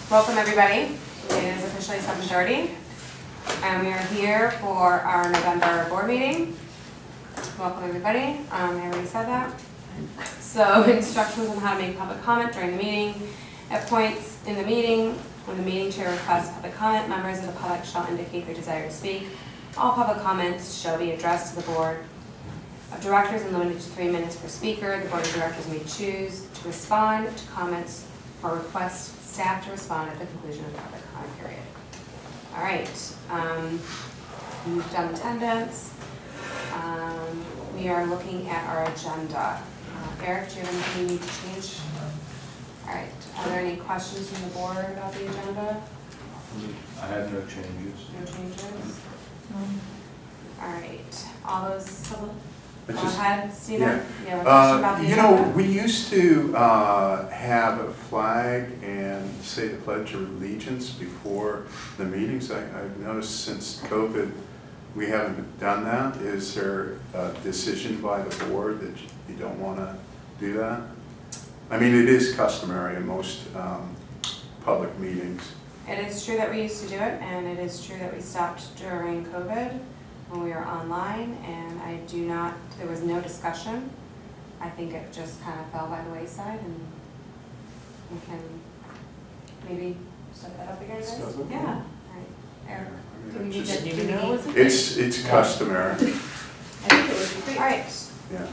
Welcome everybody. It is officially 7:30 and we are here for our November board meeting. Welcome everybody. I already said that. So instructions on how to make public comment during the meeting. At points in the meeting, when the meeting chair requests public comment, members of the public shall indicate their desire to speak. All public comments shall be addressed to the board of directors and limited to 3 minutes per speaker. The board of directors may choose to respond to comments or request staff to respond at the conclusion of the public comment period. All right, we've done attendance. We are looking at our agenda. Eric, do you have anything you need to change? All right, are there any questions from the board about the agenda? I have no changes. No changes? All right, all those, go Just- ahead, Stephen. yeah. You have a question about the You agenda? know, we used to have a flag and say the Pledge of Allegiance before the meetings. I've noticed since COVID, we haven't done that. Is there a decision by the board that you don't want to do that? I mean, it is customary in most public meetings. It is true that we used to do it, and it is true that we stopped during COVID when we were online, and I do not, there was no discussion. I think it just kind of fell by the wayside, and we can maybe set that up again, guys? Discuss it. Yeah, all right, Eric. I mean, Didn't it's even know it was a just- It's customary, I think it would be great. All right, yeah.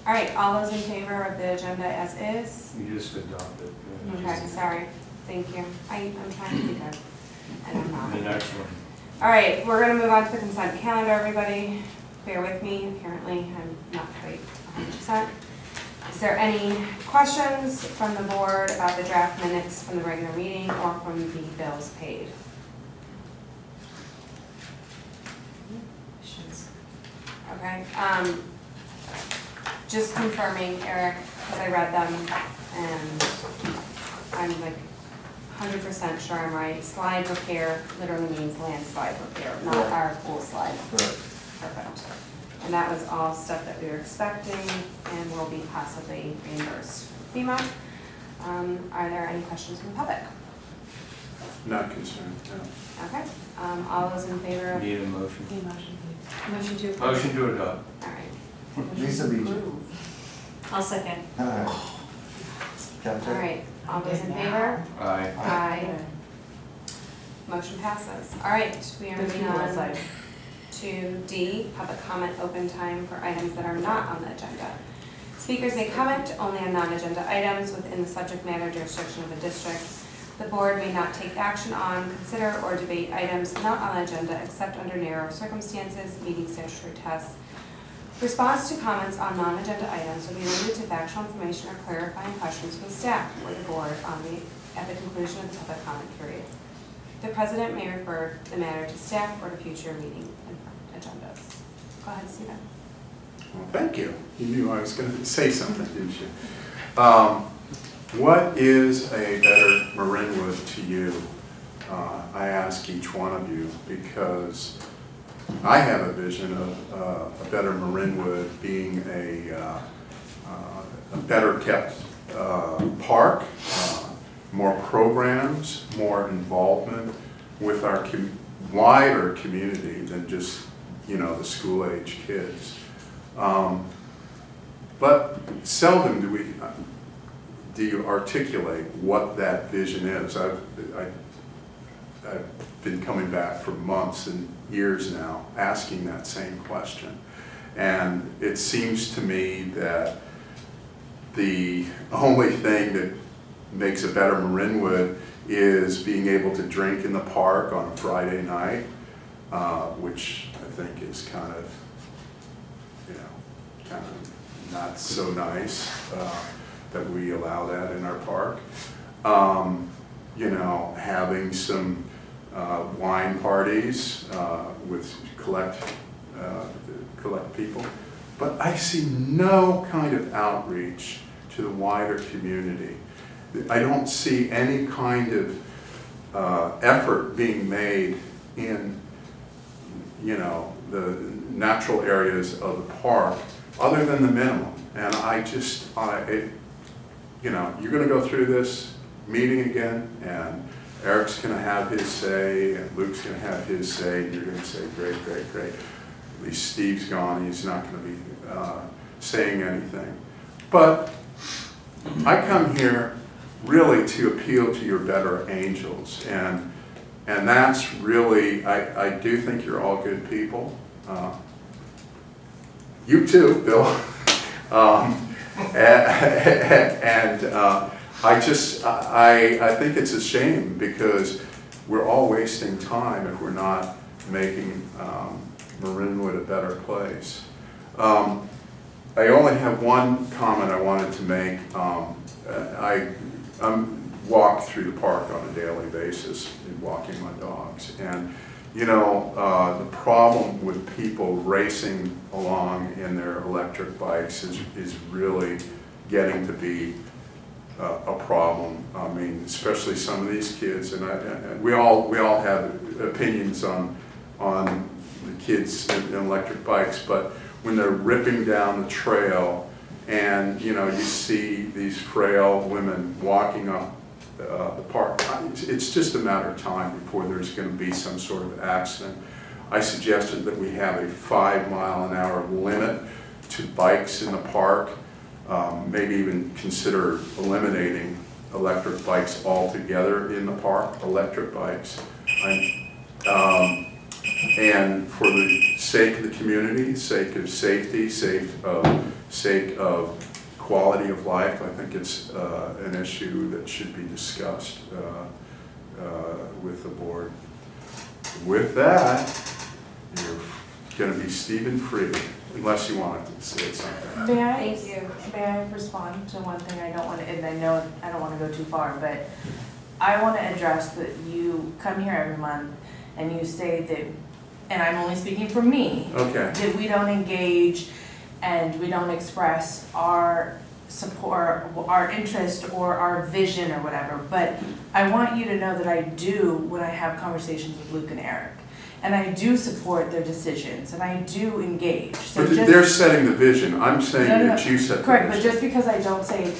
all right, all those in favor of the agenda as is? You just adopted. Okay, sorry, thank you. I'm trying to be good, and I'm not. The next one. All right, we're gonna move on to the consent calendar, everybody. Bear with me, apparently I'm not quite 100%. Is there any questions from the board about the draft minutes from the regular meeting or from the bills paid? Okay, just confirming, Eric, because I read them and I'm like 100% sure I'm right. Slide repair literally means landslide repair, not our pool slide. Correct. Perfect. And that was all stuff that we were expecting and will be possibly reimbursed from FEMA. Are there any questions from the public? Not concerned, no. Okay, all those in favor of? Need a motion. Motion to approve. Motion to adopt. All right. Lisa Beach. I'll second. All right, all those in favor? Aye. Aye. Motion passes. All right, we are moving on to D, public comment open time for items that are not on the agenda. Speakers may comment only on non-agenda items within the subject matter jurisdiction of the district. The board may not take action on, consider, or debate items not on the agenda except under narrow circumstances, meeting statutory tests. Response to comments on non-agenda items will be limited to factual information or clarifying questions from staff or the board at the conclusion of the public comment period. The president may refer the matter to staff or to future meeting agendas. Go ahead, Stephen. Well, thank you. You knew I was going to say something, didn't you? What is a better Marinwood to you? I ask each one of you because I have a vision of a better Marinwood being a better kept park, more programs, more involvement with our wider community than just, you know, the school-age kids. But seldom do you articulate what that vision is. I've been coming back for months and years now asking that same question. And it seems to me that the only thing that makes a better Marinwood is being able to drink in the park on a Friday night, which I think is kind of, kind of not so nice that we allow that in our park. Having some wine parties with collect people, but I see no kind of outreach to the wider community. I don't see any kind of effort being made in, the natural areas of the park, other than the minimum. And I just, you're going to go through this, meeting again, and Eric's gonna have his say, and Luke's gonna have his say, and you're gonna say, great, great, great. At least Steve's gone, he's not gonna be saying anything. But I come here really to appeal to your better angels, and that's really, I do think you're all good people. You too, Bill. I think it's a shame because we're all wasting time if we're not making Marinwood a better place. I only have one comment I wanted to make. I'm walk through the park on a daily basis, walking my dogs, and you know, the problem with people racing along in their electric bikes is really getting to be a problem. I mean, especially some of these kids, and we all have opinions on the kids in electric bikes, but when they're ripping down the trail, and you know, you see these frail women walking up the park, it's just a matter of time before there's going to be some sort of accident. I suggested that we have a 5-mile-an-hour limit to bikes in the park, maybe even consider eliminating electric bikes altogether in the park, electric bikes. And for the sake of the community, sake of safety, sake of quality of life, I think it's an issue that should be discussed with the board. With that, you're going to be Stephen free, unless you wanted to say something. May I respond to one thing? I don't want to, and I know I don't want to go too far, but I want to address that you come here every month and you say that, and I'm only speaking for me, Okay. that we don't engage and we don't express our support, our interest, or our vision or whatever. But I want you to know that I do when I have conversations with Luke and Eric. And I do support their decisions, and I do engage. So But they're setting the vision. I'm saying that you set the correct, but vision. just because I don't say it,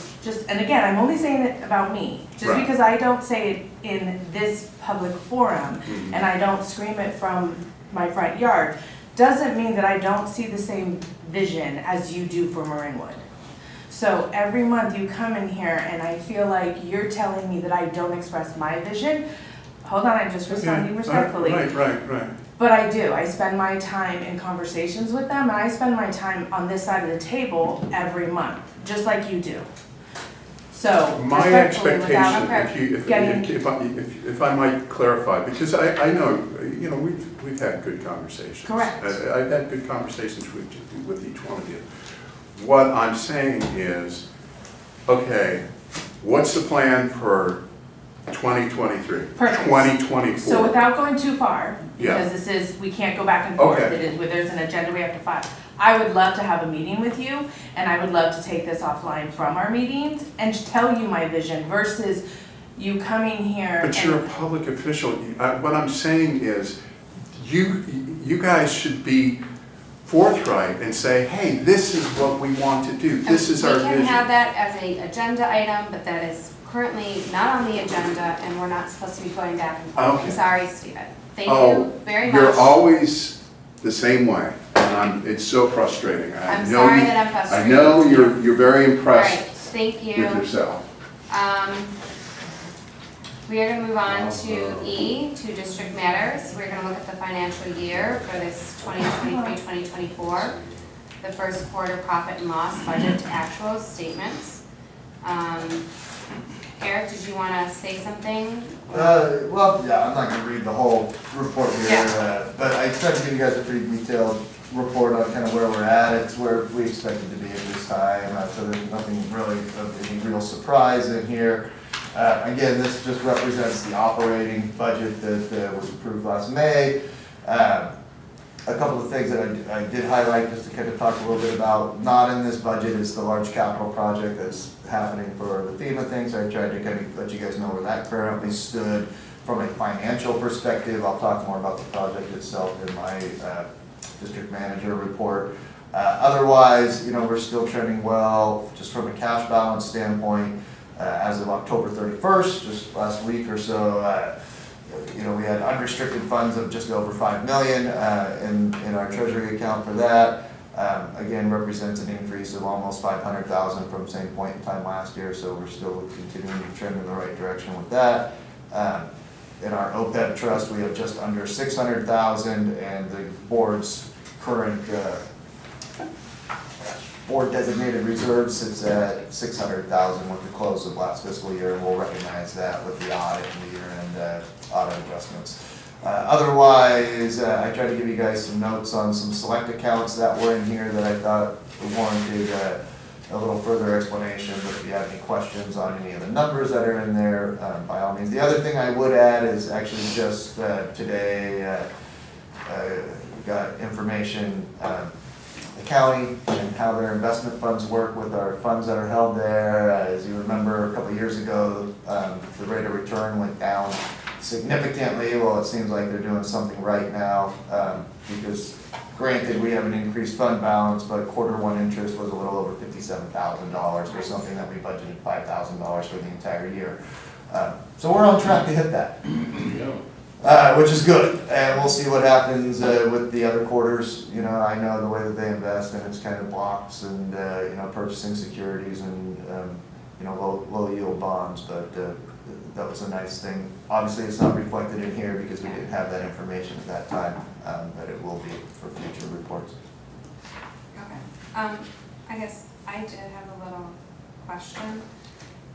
and again, I'm only saying it about me. Just Right. because I don't say it in this public forum, Mhm. and I don't scream it from my front yard, doesn't mean that I don't see the same vision as you do for Marinwood. So every month you come in here and I feel like you're telling me that I don't express my vision. Hold on, I'm just responding respectfully. Right. But I do. I spend my time in conversations with them, and I spend my time on this side of the table every month, just like you do. So My respectfully, without expectation, if I might clarify, because I know, you know, we've had good conversations. Correct. I've had good conversations with each one of you. What I'm saying is, okay, what's the plan for 2023? Perfect. 2024? So without going too far, Yeah. because this is, we can't go back and forth, Okay. it is, there's an agenda we have to follow. I would love to have a meeting with you, and I would love to take this offline from our meetings and tell you my vision versus you coming here But you're a and, public official. What I'm saying is, you guys should be forthright and say, hey, this is what we want to do. This is our We can vision. have that as an agenda item, but that is currently not on the agenda, and we're not supposed to be going back and forth. Okay. I'm sorry, Stephen. Thank Oh, you very much. You're always the same way, and it's so frustrating. I I'm know sorry you- that I'm frustrated. I know you're very All right, impressed thank you. with yourself. We are gonna move on to E, to district matters. We're gonna look at the financial year for this 2023-2024, the first quarter profit and loss budget to actual statements. Eric, did you wanna say something? Well, yeah, I'm not gonna read the whole report here, Yeah. but I tried to give you guys a pretty detailed report on kind of where we're at. It's where we expected to be at this time, so there's nothing really of any real surprise in here. Again, this just represents the operating budget that was approved last May. A couple of things that I did highlight just to kind of talk a little bit about, not in this budget, is the large capital project that's happening for the FEMA things. I tried to kind of let you guys know where that currently stood from a financial perspective. I'll talk more about the project itself in my district manager report. Otherwise, you know, we're still trending well, just from a cash balance standpoint. As of October 31st, just last week or so, we had unrestricted funds of just over $5 million in our treasury account for that. Again, represents an increase of almost $500,000 from the same point in time last year, so we're still continuing to trend in the right direction with that. In our OPEB trust, we have just under $600,000, and the board's current board designated reserve sits at $600,000 with the close of last fiscal year, and we'll recognize that with the audit and the year-end audit adjustments. Otherwise, I tried to give you guys some notes on some select accounts that were in here that I thought warranted a little further explanation, but if you have any questions on any of the numbers that are in there, by all means. The other thing I would add is actually just today, got information, the county and how their investment funds work with our funds that are held there. As you remember, a couple of years ago, the rate of return went down significantly. Well, it seems like they're doing something right now, because granted, we have an increased fund balance, but quarter one interest was a little over $57,000 for something that we budgeted $5,000 for the entire year. So we're on track to hit that, which is good, and we'll see what happens with the other quarters. I know the way that they invest, and it's kind of blocks and purchasing securities and low yield bonds, but that was a nice thing. Obviously, it's not reflected in here because we didn't have that information at that time, but it will be for future reports. Okay. I guess I did have a little question.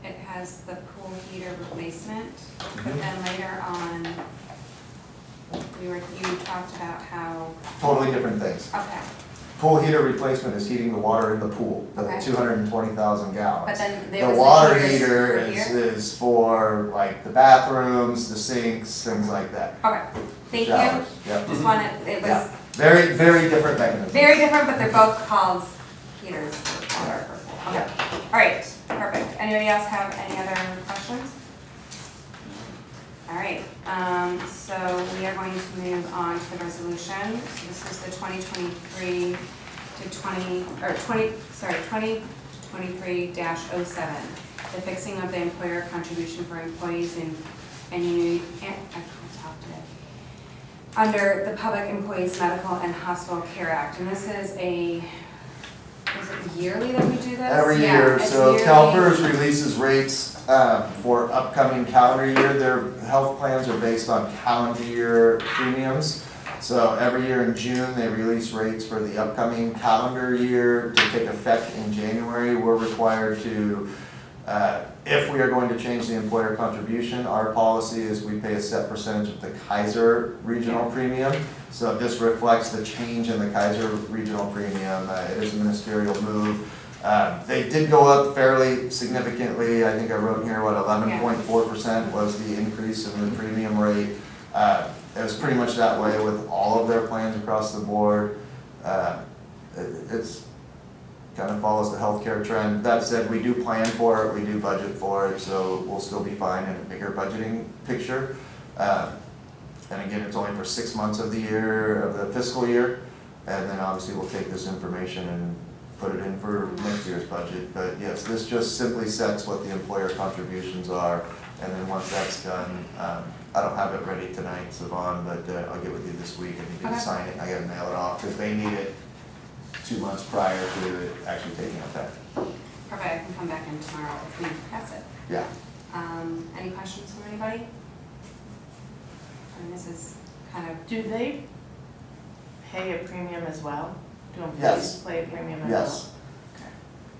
It has the pool heater replacement, but then later on, you talked about how. Totally different things. Okay. Pool heater replacement is heating the water in the pool, the Okay. 220,000 gallons. But then there The was water heaters heater for is, here? is for like the bathrooms, the sinks, things like that. Okay, thank you. Showers, yep. Just wanted, it was Yeah. Very, very different mechanism. very different, but they're both called heaters for water. Okay, all right, perfect. Anybody else have any other questions? All right, so we are going to move on to the resolution. So this is the 2023 to 2023-07, the fixing of the employer contribution for employees and I can't talk today, under the Public Employees Medical and Hospital Care Act. And this is is it yearly that we do this? Every Yeah, year, it's so yearly. CalPERS releases rates for upcoming calendar year. Their health plans are based on calendar year premiums. So every year in June, they release rates for the upcoming calendar year to take effect in January. We're required to, if we are going to change the employer contribution, our policy is we pay a set percentage of the Kaiser regional premium. So this reflects the change in the Kaiser regional premium. It is a ministerial move. They did go up fairly significantly. I think I wrote here, 11.4% was the increase in the premium rate. It was pretty much that way with all of their plans across the board. It's kind of follows the healthcare trend. That said, we do plan for it, we do budget for it, so we'll still be fine in a bigger budgeting picture. And again, it's only for 6 months of the year, of the fiscal year, and then obviously we'll take this information and put it in for next year's budget. But yes, this just simply sets what the employer contributions are, and then once that's done, I don't have it ready tonight, Savon, but I'll get with you this week. I need to Okay. sign it, I gotta mail it off, because they need it 2 months prior to it actually taking effect. Perfect, I can come back in tomorrow if we pass it. Yeah. Any questions from anybody? And this is kind of, Do they pay a premium as well? Do Yes. employees pay a premium as well? Yes. Okay.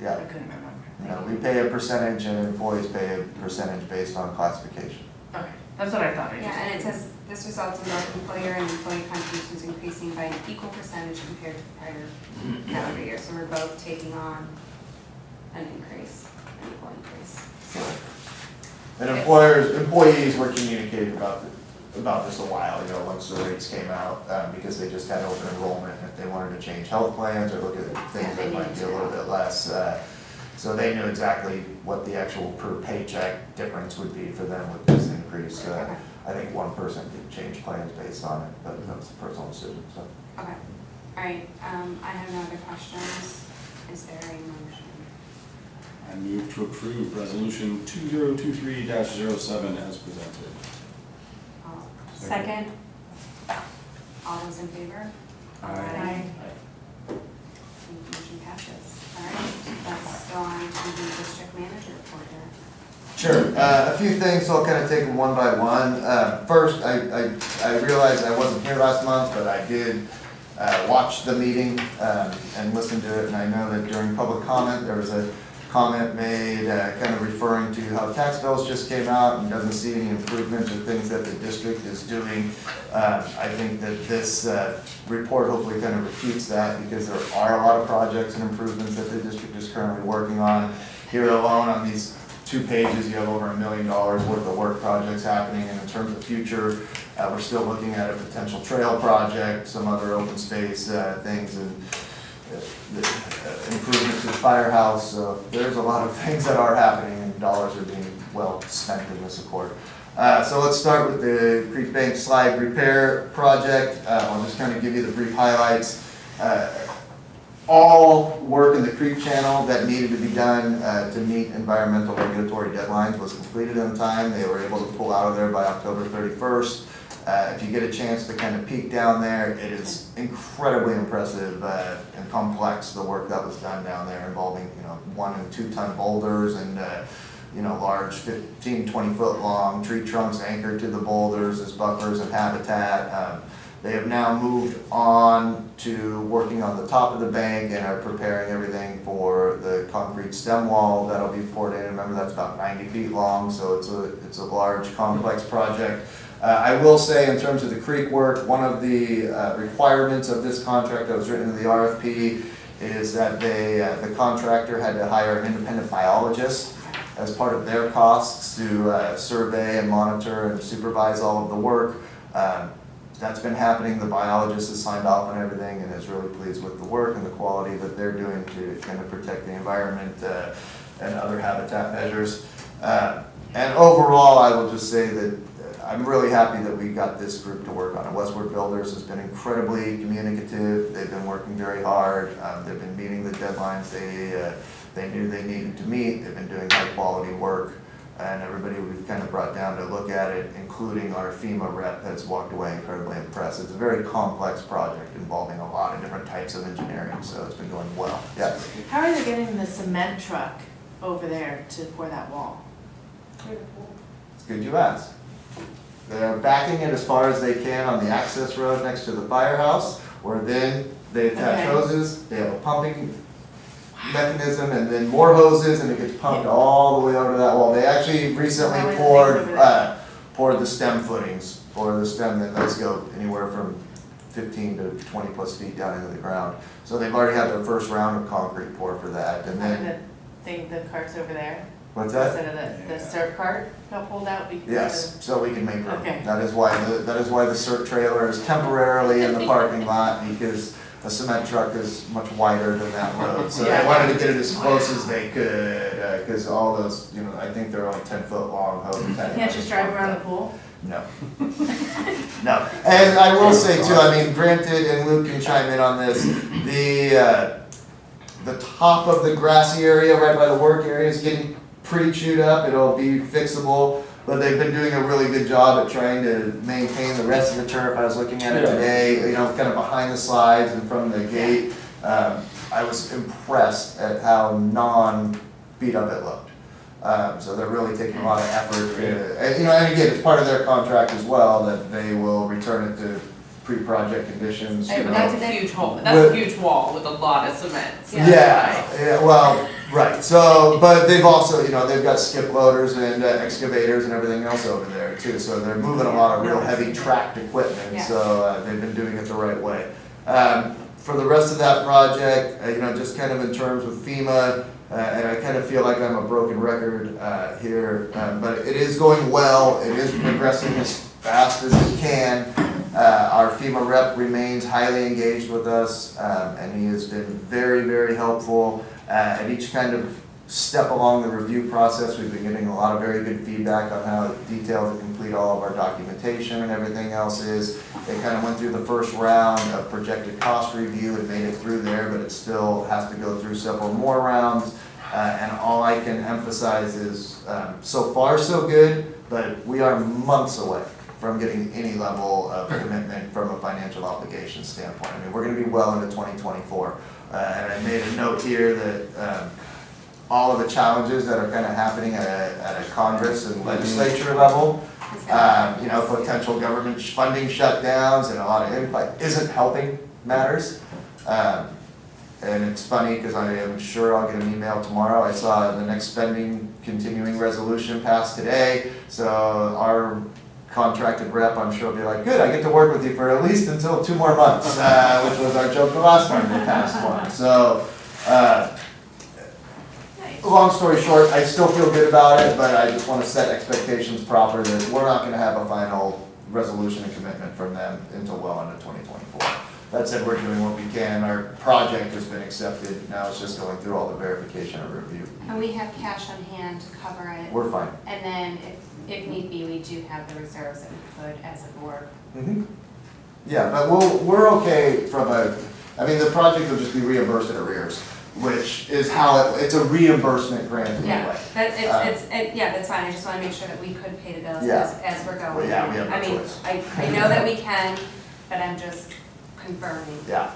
Yeah. I couldn't remember. No, we pay a percentage and employees pay a percentage based on classification. Okay, that's what I thought. I just- yeah, and it says, this results in both employer and employee contributions increasing by an equal percentage compared to the prior calendar year. So we're both taking on an increase, an equal increase. So, And Yes. employees were communicating about this a while ago, once the rates came out, because they just had open enrollment, and if they wanted to change health plans or look at things Yeah, they that might needed be a to little know. bit less, so they knew exactly what the actual per paycheck difference would be for them with this increase. Okay. I think one person did change plans based on it, but that was a personal decision, so. okay, all right, I have no other questions. Is there a motion? I move to approve resolution 2023-07 as presented. Second. All those in favor? Aye. Motion passes. All right, let's go on to the district manager report here. Sure, a few things, so I'll kind of take them one by one. First, I realized I wasn't here last month, but I did watch the meeting and listen to it, and I know that during public comment, there was a comment made kind of referring to how tax bills just came out and doesn't see any improvements or things that the district is doing. I think that this report hopefully kind of refutes that, because there are a lot of projects and improvements that the district is currently working on. Here alone on these 2 pages, you have over $1 million worth of work projects happening, and in terms of future, we're still looking at a potential trail project, some other open space things, and improvement to the firehouse. So there's a lot of things that are happening, and dollars are being well spent in this accord. So let's start with the Creek Bank Slide Repair Project. I'll just kind of give you the brief highlights. All work in the creek channel that needed to be done to meet environmental regulatory deadlines was completed in time. They were able to pull out of there by October 31st. If you get a chance to kind of peek down there, it is incredibly impressive and complex, the work that was done down there, involving 1 and 2 ton boulders and large 15, 20 foot long tree trunks anchored to the boulders as buffers and habitat. They have now moved on to working on the top of the bank and are preparing everything for the concrete stem wall that'll be poured in. Remember, that's about 90 feet long, so it's a large, complex project. I will say, in terms of the creek work, one of the requirements of this contract that was written in the RFP is that the contractor had to hire an independent biologist as part of their costs to survey and monitor and supervise all of the work. That's been happening. The biologist has signed off on everything and is really pleased with the work and the quality that they're doing to kind of protect the environment and other habitat measures. And overall, I will just say that I'm really happy that we got this group to work on it. Westward Builders has been incredibly communicative. They've been working very hard. They've been meeting the deadlines they knew they needed to meet. They've been doing high quality work. And everybody we've kind of brought down to look at it, including our FEMA rep, has walked away incredibly impressed. It's a very complex project involving a lot of different types of engineering, so it's been going well. Yes? How are they getting the cement truck over there to pour that wall? It's good you asked. They're backing it as far as they can on the access road next to the firehouse, where then they attach hoses, they have a pumping mechanism, and then more hoses, and it gets pumped all the way over to that wall. They actually recently poured the stem footings for the stem that does go anywhere from 15 to 20 plus feet down into the ground. So they've already had their first round of concrete poured for that, and then The cart's over there? what's that? Instead of the CERT cart got pulled out? Yes, so we can make room. Okay. That is why the CERT trailer is temporarily in the parking lot, because a cement truck is much wider than that road. So they wanted to get it as close as they could, because all those, I think they're only 10-foot long. You can't just drive around the pool? No. No. And I will say too, granted, and Luke can chime in on this, the top of the grassy area right by the work area is getting pretty chewed up. It'll be fixable, but they've been doing a really good job at trying to maintain the rest of the turf. I was looking at it today, kind of behind the slides and from the gate. I was impressed at how non-beat up it looked. So they're really taking a lot of effort. And again, it's part of their contract as well that they will return it to pre-project conditions. That's a huge hole. That's a huge wall with a lot of cement. So well, right. So, but they've also, they've got skip loaders and excavators and everything else over there too. So they're moving a lot of real heavy tracked equipment. So they've been doing it the right way. For the rest of that project, just kind of in terms of FEMA, and I kind of feel like I'm a broken record here, but it is going well. It is progressing as fast as it can. Our FEMA rep remains highly engaged with us, and he has been very, very helpful at each kind of step along the review process. We've been getting a lot of very good feedback on how detailed and complete all of our documentation and everything else is. They kind of went through the first round of projected cost review and made it through there, but it still has to go through several more rounds. And all I can emphasize is, so far so good, but we are months away from getting any level of commitment from a financial obligation standpoint. I mean, we're gonna be well into 2024. And I made a note here that all of the challenges that are kind of happening at a Congress and legislature level, you know, potential government funding shutdowns and a lot of input isn't helping matters. And it's funny because I am sure I'll get an email tomorrow. I saw the next spending continuing resolution passed today. So our contracted rep, I'm sure will be like, good, I get to work with you for at least until 2 more months, which was our joke the last time they passed one. So, long story short, I still feel good about it, but I just want to set expectations proper that we're not going to have a final resolution and commitment from them until well into 2024. That said, we're doing what we can. Our project has been accepted. Now it's just going through all the verification and review. And we have cash on hand to cover it. We're fine. And then if need be, we do have the reserves that we could as a board. Mm-hmm. Yeah, but we're okay from I mean, the project will just be reimbursed in arrears, which is how it's a reimbursement grant anyway. Yeah, that's fine. I just want to make sure that we could pay the bills Yeah. as we're going. Well, yeah, we have no I mean, choice. I know that we can, but I'm just confirming. Yeah.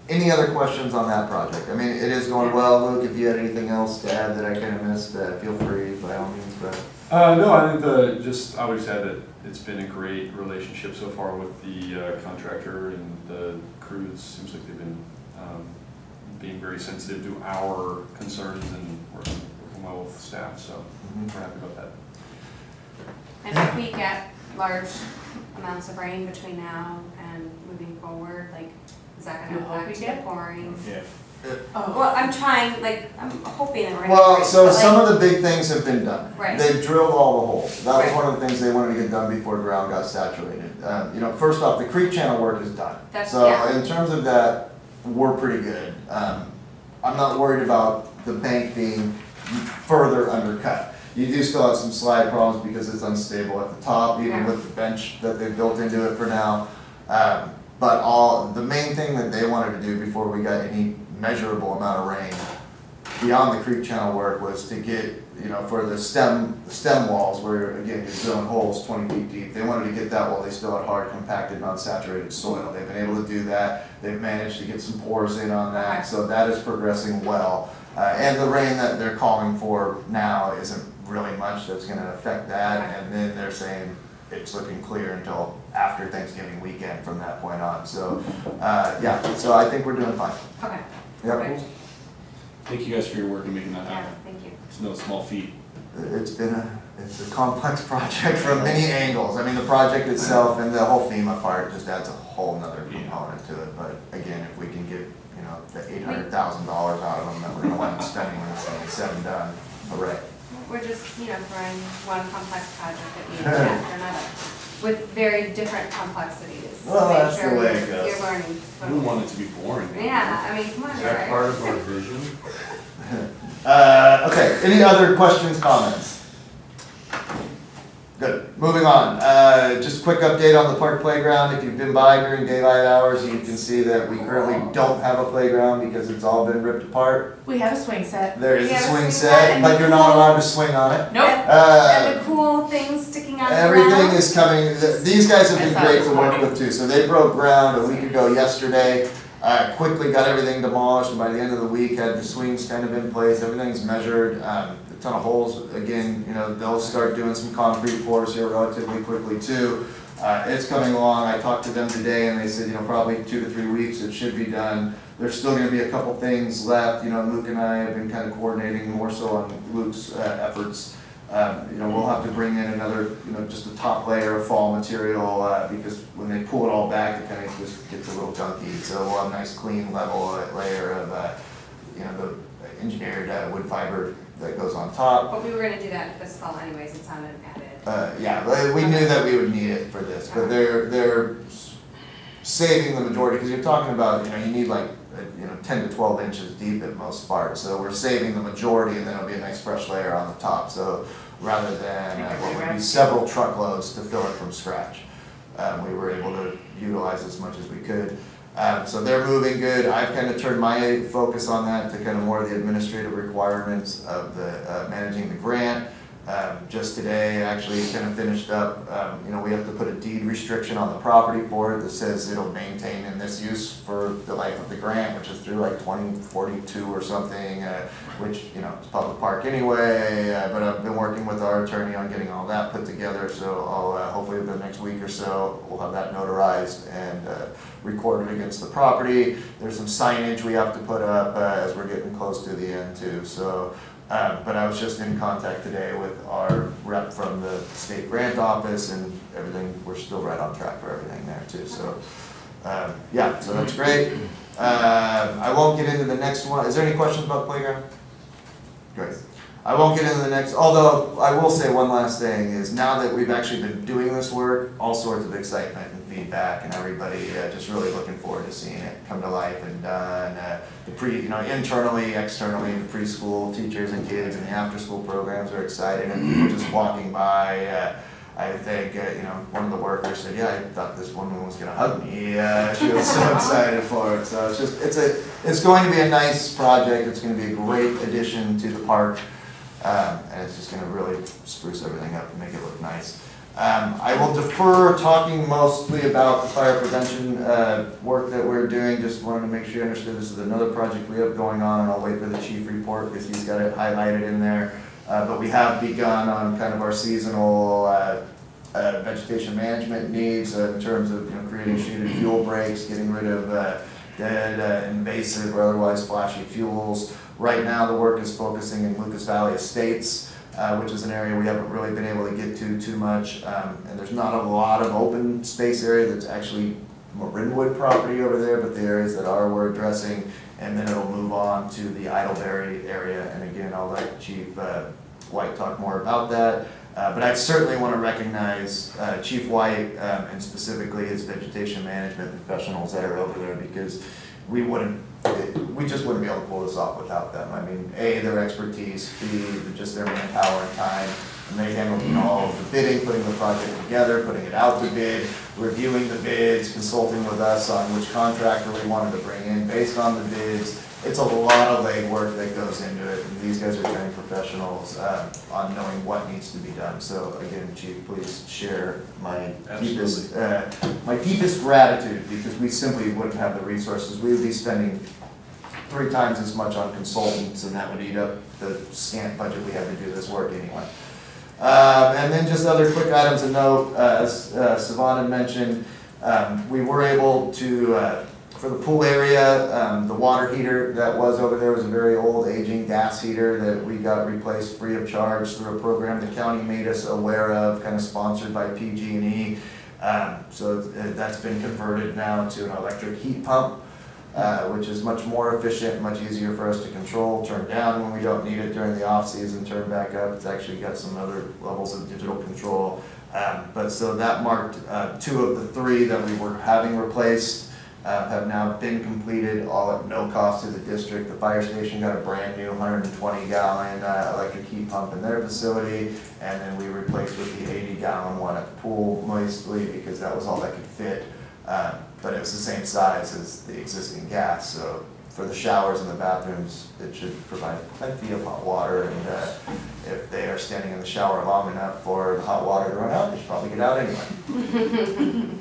Any other questions on that project? I mean, it is going well. Luke, if you had anything else to add that I kind of missed, feel free by all means, but. No, I think I would just add that it's been a great relationship so far with the contractor and the crews. Seems like they've been being very sensitive to our concerns and working well with staff, so we're happy about that. And if we get large amounts of rain between now and moving forward, like, is that You gonna hope we affect the get? pouring? Yeah. Oh, Well, I'm trying, like, I'm hoping that we're. Well, so some of the big things have been done. Right. They've drilled all the holes. That was Right. one of the things they wanted to get done before ground got saturated. You know, first off, the creek channel work is done. That's- So yeah. in terms of that, we're pretty good. I'm not worried about the bank being further undercut. You do still have some slide problems because it's unstable at the top, even Yeah. with the bench that they've built into it for now. But the main thing that they wanted to do before we got any measurable amount of rain beyond the creek channel work was to get, you know, for the stem walls where, again, you're drilling holes 20 feet deep. They wanted to get that while they still had hard, compacted, non-saturated soil. They've been able to do that. They've managed to get some pores in on Okay. that, so that is progressing well. And the rain that they're calling for now isn't really much that's gonna affect that. Okay. And then they're saying it's looking clear until after Thanksgiving weekend from that point on. So, yeah, so I think we're doing fine. Okay, Yep. perfect. Thank you guys for your work in making that Yeah, happen. thank you. It's no small feat. It's a complex project from many angles. I mean, the project itself and the whole FEMA part just adds a whole nother component to it. But again, if we can get, you know, the $800,000 out of them that we're gonna wind up spending when this thing is said and done, hooray. We're just, throwing one complex project at you after another, with very different complexities. to Well, make that's the sure way it goes. You're learning. We don't want it to be boring. Yeah, I mean, come on, Is that right? part of our vision? Okay, any other questions, comments? Good, moving on. Just a quick update on the park playground. If you've been by during daylight hours, you can see that we currently don't have a playground because it's all been ripped apart. we have a swing set. There is We a have a swing swing set, set but and you're not allowed to swing on it. Nope. And the cool things sticking out of the ground. Everything is coming, these guys have I been saw great this to work morning. with too, so they broke ground a week ago yesterday. Quickly got everything demolished, and by the end of the week, had the swings kind of in place, everything's measured, a ton of holes. Again, you know, they'll start doing some concrete pours here relatively quickly too. It's coming along, I talked to them today, and they said, probably 2 to 3 weeks, it should be done. There's still gonna be a couple things left, Luke and I have been kind of coordinating more so on Luke's efforts. We'll have to bring in another, just a top layer of fall material, because when they pull it all back, it kind of just gets a little junky. So we'll have a nice clean level layer of, the engineered wood fiber that goes on top. But we were gonna do that this fall anyways, it's not an added. Yeah, but we knew that we would need it for this, but they're saving the majority, because you're talking about, you need like, 10 to 12 inches deep at most parts. So we're saving the majority, and then it'll be a nice fresh layer on the top. So rather than what would be several truckloads to fill it from scratch, we were able to utilize as much as we could. So they're moving good. I've kind of turned my focus on that to kind of more of the administrative requirements of the managing the grant. Just today, actually kind of finished up, we have to put a deed restriction on the property for it that says it'll maintain in this use for the life of the grant, which is through like 2042 or something, which, it's public park anyway, but I've been working with our attorney on getting all that put together, so I'll, hopefully within the next week or so, we'll have that notarized and recorded against the property. There's some signage we have to put up as we're getting close to the end too, so. But I was just in contact today with our rep from the state grant office and everything, we're still right on track for everything there too, so. Yeah, so that's great. I won't get into the next one. Is there any questions about the playground? Great. I won't get into the next, although I will say one last thing is now that we've actually been doing this work, all sorts of excitement and feedback and everybody just really looking forward to seeing it come to life and done. Internally, externally, the preschool teachers and kids and the after-school programs are excited and people just walking by. I think, one of the workers said, yeah, I thought this woman was gonna hug me. She was so excited for it. So it's going to be a nice project. It's gonna be a great addition to the park. And it's just gonna really spruce everything up and make it look nice. I will defer talking mostly about the fire prevention work that we're doing. Just wanted to make sure you understood this is another project we have going on, and I'll wait for the chief report because he's got it highlighted in there. But we have begun on kind of our seasonal vegetation management needs in terms of creating shaded fuel breaks, getting rid of dead invasive or otherwise flashy fuels. Right now the work is focusing in Lucas Valley Estates, which is an area we haven't really been able to get to too much. And there's not a lot of open space area that's actually Marinwood property over there, but the areas that are we're addressing, and then it'll move on to the Idleberry area. And again, I'll let Chief White talk more about that. But I certainly want to recognize Chief White and specifically his vegetation management professionals that are over there, because we just wouldn't be able to pull this off without them. I mean, A, their expertise, B, just their manpower and time, and they handle all of the bidding, putting the project together, putting it out to bid, reviewing the bids, consulting with us on which contractor we wanted to bring in based on the bids. It's a lot of legwork that goes into it, and these guys are trained professionals on knowing what needs to be done. So again, Chief, please share my deepest gratitude, because we simply wouldn't have the resources. We would be spending 3 times as much on consultants, and that would eat up the scant budget we have to do this work anyway. And then just other quick items to note, as Savannah mentioned, we were able to, for the pool area, the water heater that was over there was a very old aging gas heater that we got replaced free of charge through a program the county made us aware of, kind of sponsored by PG&E. So that's been converted now to an electric heat pump, which is much more efficient, much easier for us to control, turn down when we don't need it during the off season, turn back up. It's actually got some other levels of digital control. But so that marked 2 of the 3 that we were having replaced. Have now been completed, all at no cost to the district. The fire station got a brand new 120-gallon electric heat pump in their facility, and then we replaced with the 80-gallon one at the pool mostly because that was all that could fit. But it was the same size as the existing gas, so for the showers and the bathrooms, it should provide plenty of hot water, and if they are standing in the shower long enough for the hot water to run out, they should probably get out anyway.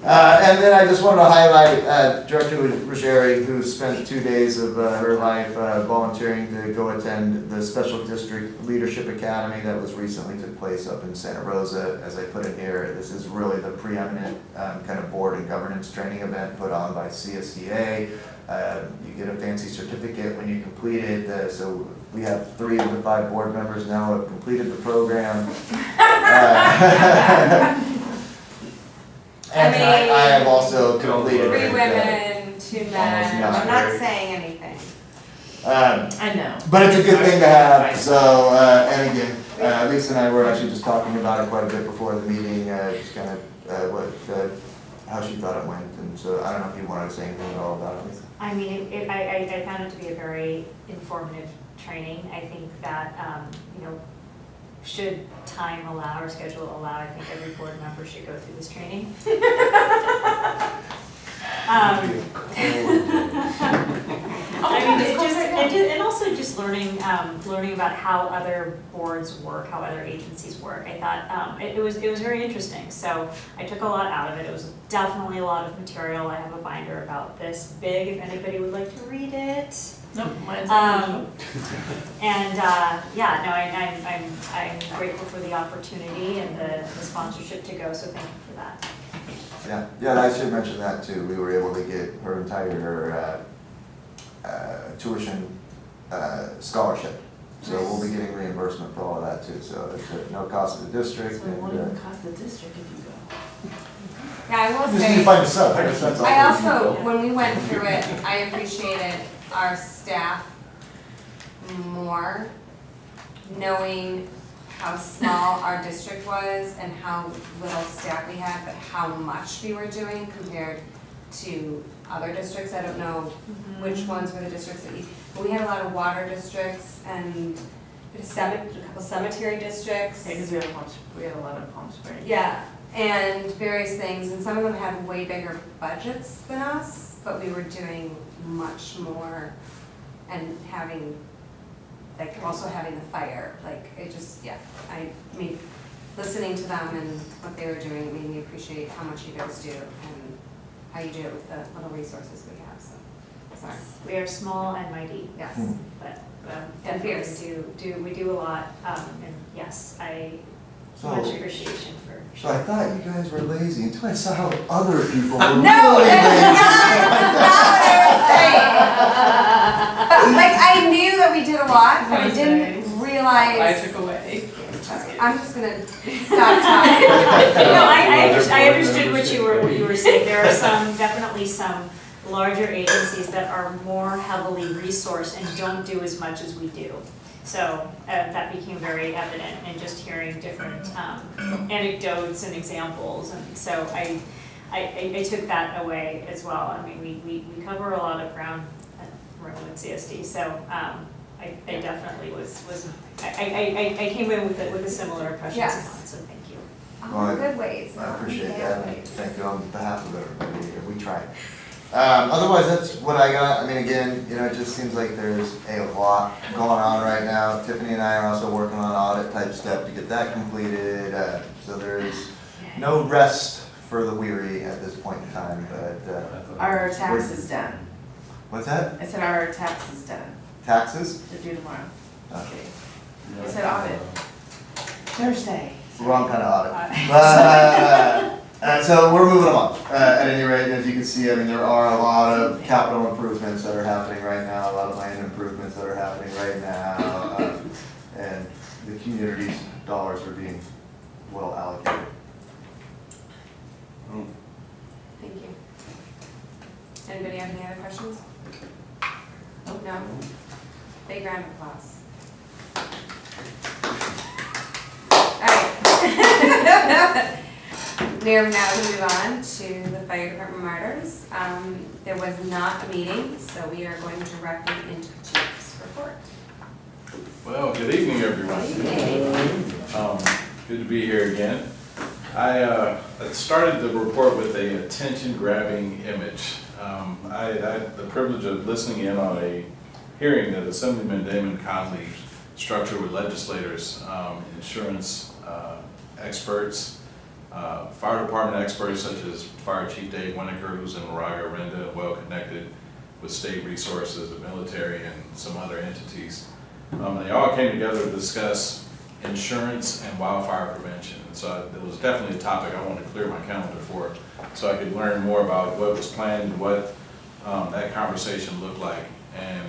And then I just wanted to highlight Director Ruggieri, who spent 2 days of her life volunteering to go attend the Special District Leadership Academy that was recently took place up in Santa Rosa. As I put in here, this is really the preeminent kind of board and governance training event put on by CSDA. You get a fancy certificate when you complete it, so we have 3 of the 5 board members now have completed the program. And I have also completed 3 it. women, 2 men. not I'm not very- saying anything. I know. But it's a good thing to have, so, and again, Lisa and I were actually just talking about it quite a bit before the meeting, just kind of how she thought it went, and so I don't know if you wanted to say anything at all about it, Lisa. I mean, I found it to be a very informative training. I think that, should time allow or schedule allow, I think every board member should go through this training. I mean, and also just learning about how other boards work, how other agencies work. I thought it was very interesting. So I took a lot out of it. It was definitely a lot of material. I have a binder about this big, if anybody would like to read it. Nope, mine's And yeah, no, I'm grateful for the opportunity and the sponsorship to go. So thank you for that. Yeah, I should mention that too. We were able to get her entire tuition scholarship. So we'll be getting reimbursement for all of that too. So it's at no cost to the district. So what would it cost the district if you go? Yeah, I will Just need to say, find a sub. That's all I we also, need. when we went through it, I appreciated our staff more, knowing how small our district was and how little staff we had, but how much we were doing compared to other districts. I don't know which ones were the districts that but we had a lot of water districts and a couple cemetery districts. Yeah, because we had a lot of Palm Springs. Yeah, and various things, and some of them had way bigger budgets than us, but we were doing much more and having, like, also having the fire, like, it just, yeah, listening to them and what they were doing made me appreciate how much you guys do and how you do it with the little resources we have, so, sorry. We are small and mighty, Yes, but and definitely fierce. we do a lot. And yes, I So, much appreciation for. so I thought you guys were lazy until I saw how other people were No, really that's lazy. not what I was saying. But, like, I knew that we did a lot, but I That was didn't nice. realize. I took away. I'm just gonna stop talking. No, I understood what you were saying. There are definitely some larger agencies that are more heavily resourced and don't do as much as we do. So that became very evident in just hearing different anecdotes and examples. And so I took that away as well. I mean, we cover a lot of ground at Marinwood CSD. So I definitely I came in with a similar impression. Yes. So thank you. All in good ways. I not in appreciate bad that. ways. Thank you on behalf of everybody. We tried. Otherwise, that's what I got. I mean, again, it just seems like there's a lot going on right now. Tiffany and I are also working on audit type stuff to get that completed. So there's no rest for the weary at this point in time, but, Our tax is done. what's that? I said our tax is done. Taxes? They're due tomorrow. Okay. I said audit. Thursday. Wrong kind of audit. Audit. So we're moving along. At any rate, as you can see, I mean, there are a lot of capital improvements that are happening right now, a lot of land improvements that are happening right now, and the community's dollars are being well allocated. Thank you. Anybody have any other questions? No? Big round of applause. All right. We're now going to move on to the fire department martyrs. There was not a meeting, so we are going directly into the chief's report. Well, good evening, everyone. Good to be here again. I started the report with a attention-grabbing image. I had the privilege of listening in on a hearing that Assemblyman Damon Conley structured with legislators, insurance experts, fire department experts such as Fire Chief Dave Winokur, who's in Moraga, Renda, well connected with state resources, the military, and some other entities. They all came together to discuss insurance and wildfire prevention. And so it was definitely a topic I wanted to clear my calendar for, so I could learn more about what was planned and what that conversation looked like. And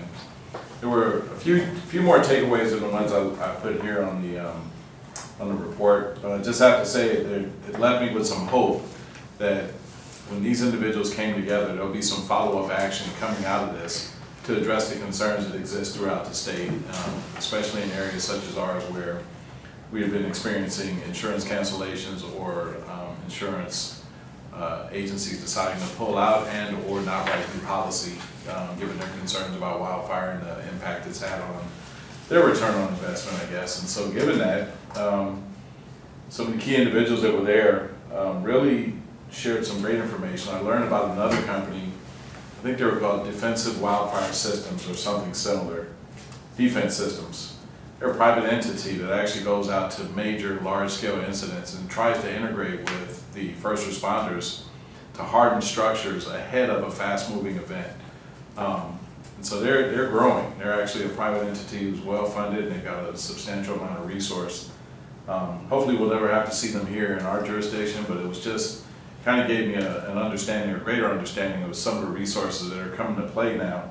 there were a few more takeaways than the ones I put here on the report, but I just have to say it left me with some hope that when these individuals came together, there'll be some follow-up action coming out of this to address the concerns that exist throughout the state, especially in areas such as ours where we have been experiencing insurance cancellations or insurance agencies deciding to pull out and or not write new policy, given their concerns about wildfire and the impact it's had on their return on investment, I guess. And so given that, some of the key individuals that were there really shared some great information. I learned about another company, I think they were called Defensive Wildfire Systems or something similar, Defense Systems. They're a private entity that actually goes out to major large-scale incidents and tries to integrate with the first responders to harden structures ahead of a fast-moving event. And so they're growing. They're actually a private entity who's well-funded, and they've got a substantial amount of resource. Hopefully we'll never have to see them here in our jurisdiction, but it was just, kind of gave me an understanding, a greater understanding of some of the resources that are coming to play now.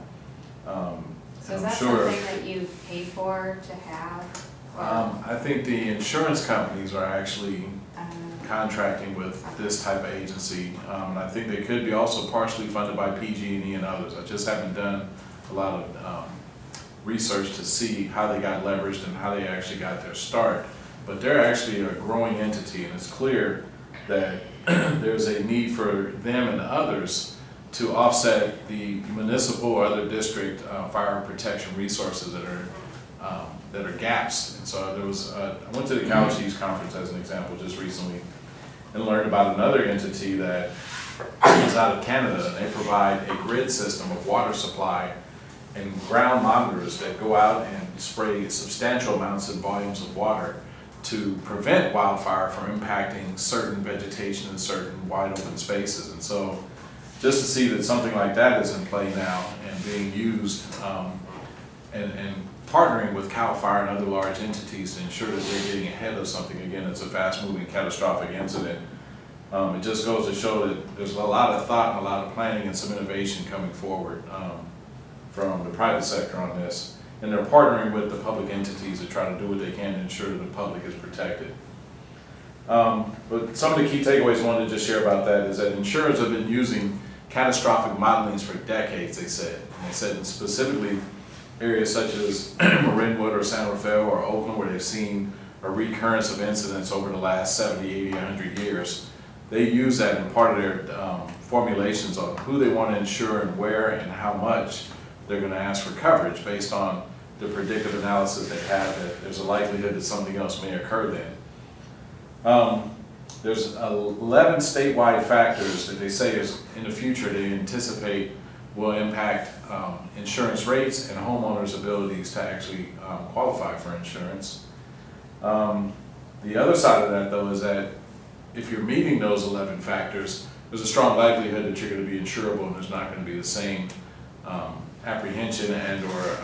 So is I'm that sure- something that you pay for to have? I think the insurance companies are actually contracting with this type of agency. And I think they could be also partially funded by PG&E and others. I just haven't done a lot of research to see how they got leveraged and how they actually got their start. But they're actually a growing entity, and it's clear that there's a need for them and others to offset the municipal or other district fire protection resources that are gaps. And so there was, I went to the County Chiefs Conference as an example just recently and learned about another entity that is out of Canada, and they provide a grid system of water supply and ground monitors that go out and spray substantial amounts and volumes of water to prevent wildfire from impacting certain vegetation in certain wide open spaces. And so just to see that something like that is in play now and being used and partnering with CAL FIRE and other large entities to ensure that they're getting ahead of something, again, it's a fast-moving catastrophic incident. It just goes to show that there's a lot of thought and a lot of planning and some innovation coming forward from the private sector on this. And they're partnering with the public entities to try to do what they can to ensure that the public is protected. But some of the key takeaways I wanted to just share about that is that insurers have been using catastrophic modelings for decades, they said. And they said specifically areas such as Marinwood or San Rafael or Oakland, where they've seen a recurrence of incidents over the last 70, 80, 100 years. They use that in part of their formulations on who they want to insure and where and how much they're going to ask for coverage based on the predictive analysis they have that there's a likelihood that something else may occur then. There's 11 statewide factors that they say is in the future they anticipate will impact insurance rates and homeowners' abilities to actually qualify for insurance. The other side of that, though, is that if you're meeting those 11 factors, there's a strong likelihood that you're going to be insurable and there's not going to be the same apprehension and or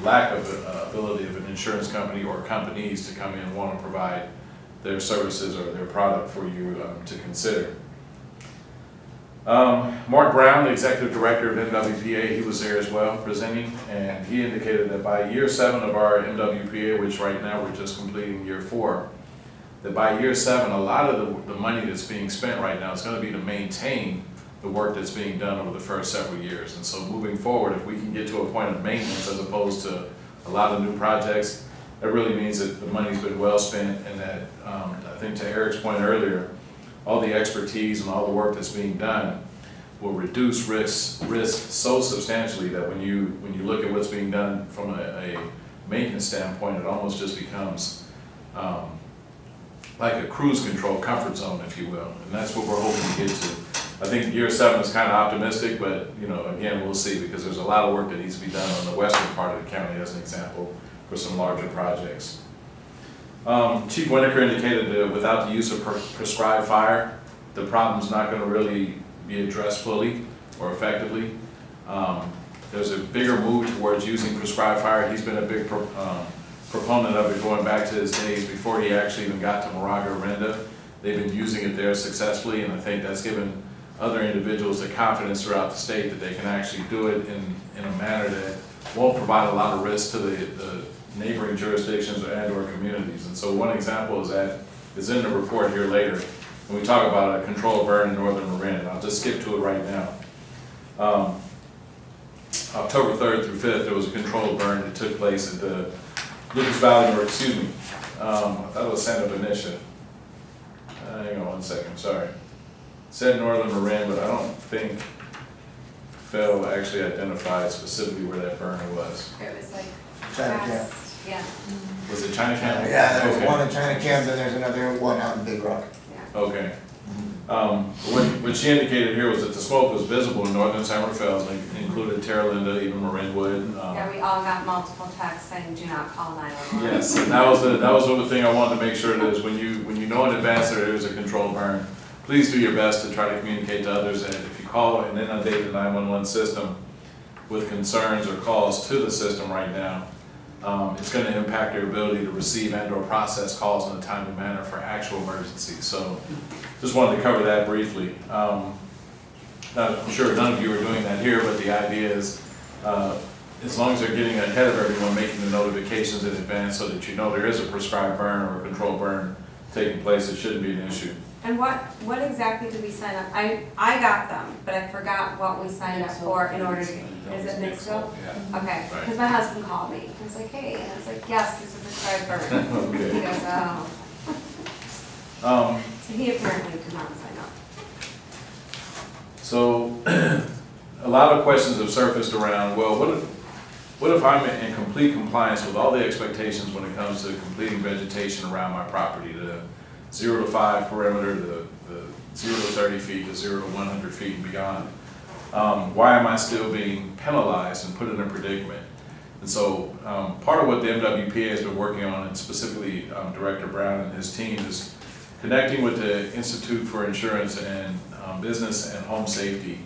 lack of ability of an insurance company or companies to come in and want to provide their services or their product for you to consider. Mark Brown, the executive director of MWPA, he was there as well presenting, and he indicated that by year 7 of our MWPA, which right now we're just completing year 4, that by year 7, a lot of the money that's being spent right now is going to be to maintain the work that's being done over the first several years. And so moving forward, if we can get to a point of maintenance as opposed to a lot of new projects, that really means that the money's been well spent, and that I think to Eric's point earlier, all the expertise and all the work that's being done will reduce risk so substantially that when you look at what's being done from a maintenance standpoint, it almost just becomes like a cruise control comfort zone, if you will. And that's what we're hoping to get to. I think year 7 is kind of optimistic, but again, we'll see, because there's a lot of work that needs to be done on the western part of the county, as an example, for some larger projects. Chief Winokur indicated that without the use of prescribed fire, the problem's not going to really be addressed fully or effectively. There's a bigger move towards using prescribed fire. He's been a big proponent of it going back to his days before he actually even got to Moraga Arenda. They've been using it there successfully, and I think that's given other individuals the confidence throughout the state that they can actually do it in a manner that won't provide a lot of risk to the neighboring jurisdictions and or communities. And so one example is that is in the report here later when we talk about a controlled burn in northern Marin, and I'll just skip to it right now. October 3rd through 5th, there was a controlled burn that took place at the Lucas Valley, or excuse me, I thought it was Santa Benicia. Hang on one second, sorry. It said northern Marin, but I don't think Phil actually identified specifically where that burn was. It was like Chinatown. yeah. Was it Chinatown? Yeah, there's Okay. one in Chinatown, and there's another one out in Big Rock. Yeah. Okay. What she indicated here was that the smoke was visible in northern San Rafael, and included Terra Linda, even Marinwood. Yeah, we all got multiple texts saying, do not call 911. Yes, and that was the thing I wanted to make sure that is when you know in advance that there is a controlled burn, please do your best to try to communicate to others, and if you call and inundate the 911 system with concerns or calls to the system right now, it's going to impact their ability to receive and or process calls in a timely manner for actual emergencies. So just wanted to cover that briefly. I'm sure none of you are doing that here, but the idea is as long as they're getting ahead of everyone, making the notifications in advance so that you know there is a prescribed burn or a controlled burn taking place, it shouldn't be an issue. And what exactly did we sign up? I got them, but I forgot what we signed up for in order to, is it Nixville? Yeah. Okay, Right. because my husband called me. He was like, hey, and I was like, yes, this is a prescribed burn. Okay. He goes, oh. So he apparently did not sign up. So a lot of questions have surfaced around, well, what if I'm in complete compliance with all the expectations when it comes to completing vegetation around my property, the 0 to 5 perimeter, the 0 to 30 feet, the 0 to 100 feet and beyond? Why am I still being penalized and put in a predicament? And so part of what the MWPA has been working on, and specifically Director Brown and his team, is connecting with the Institute for Insurance and Business and Home Safety,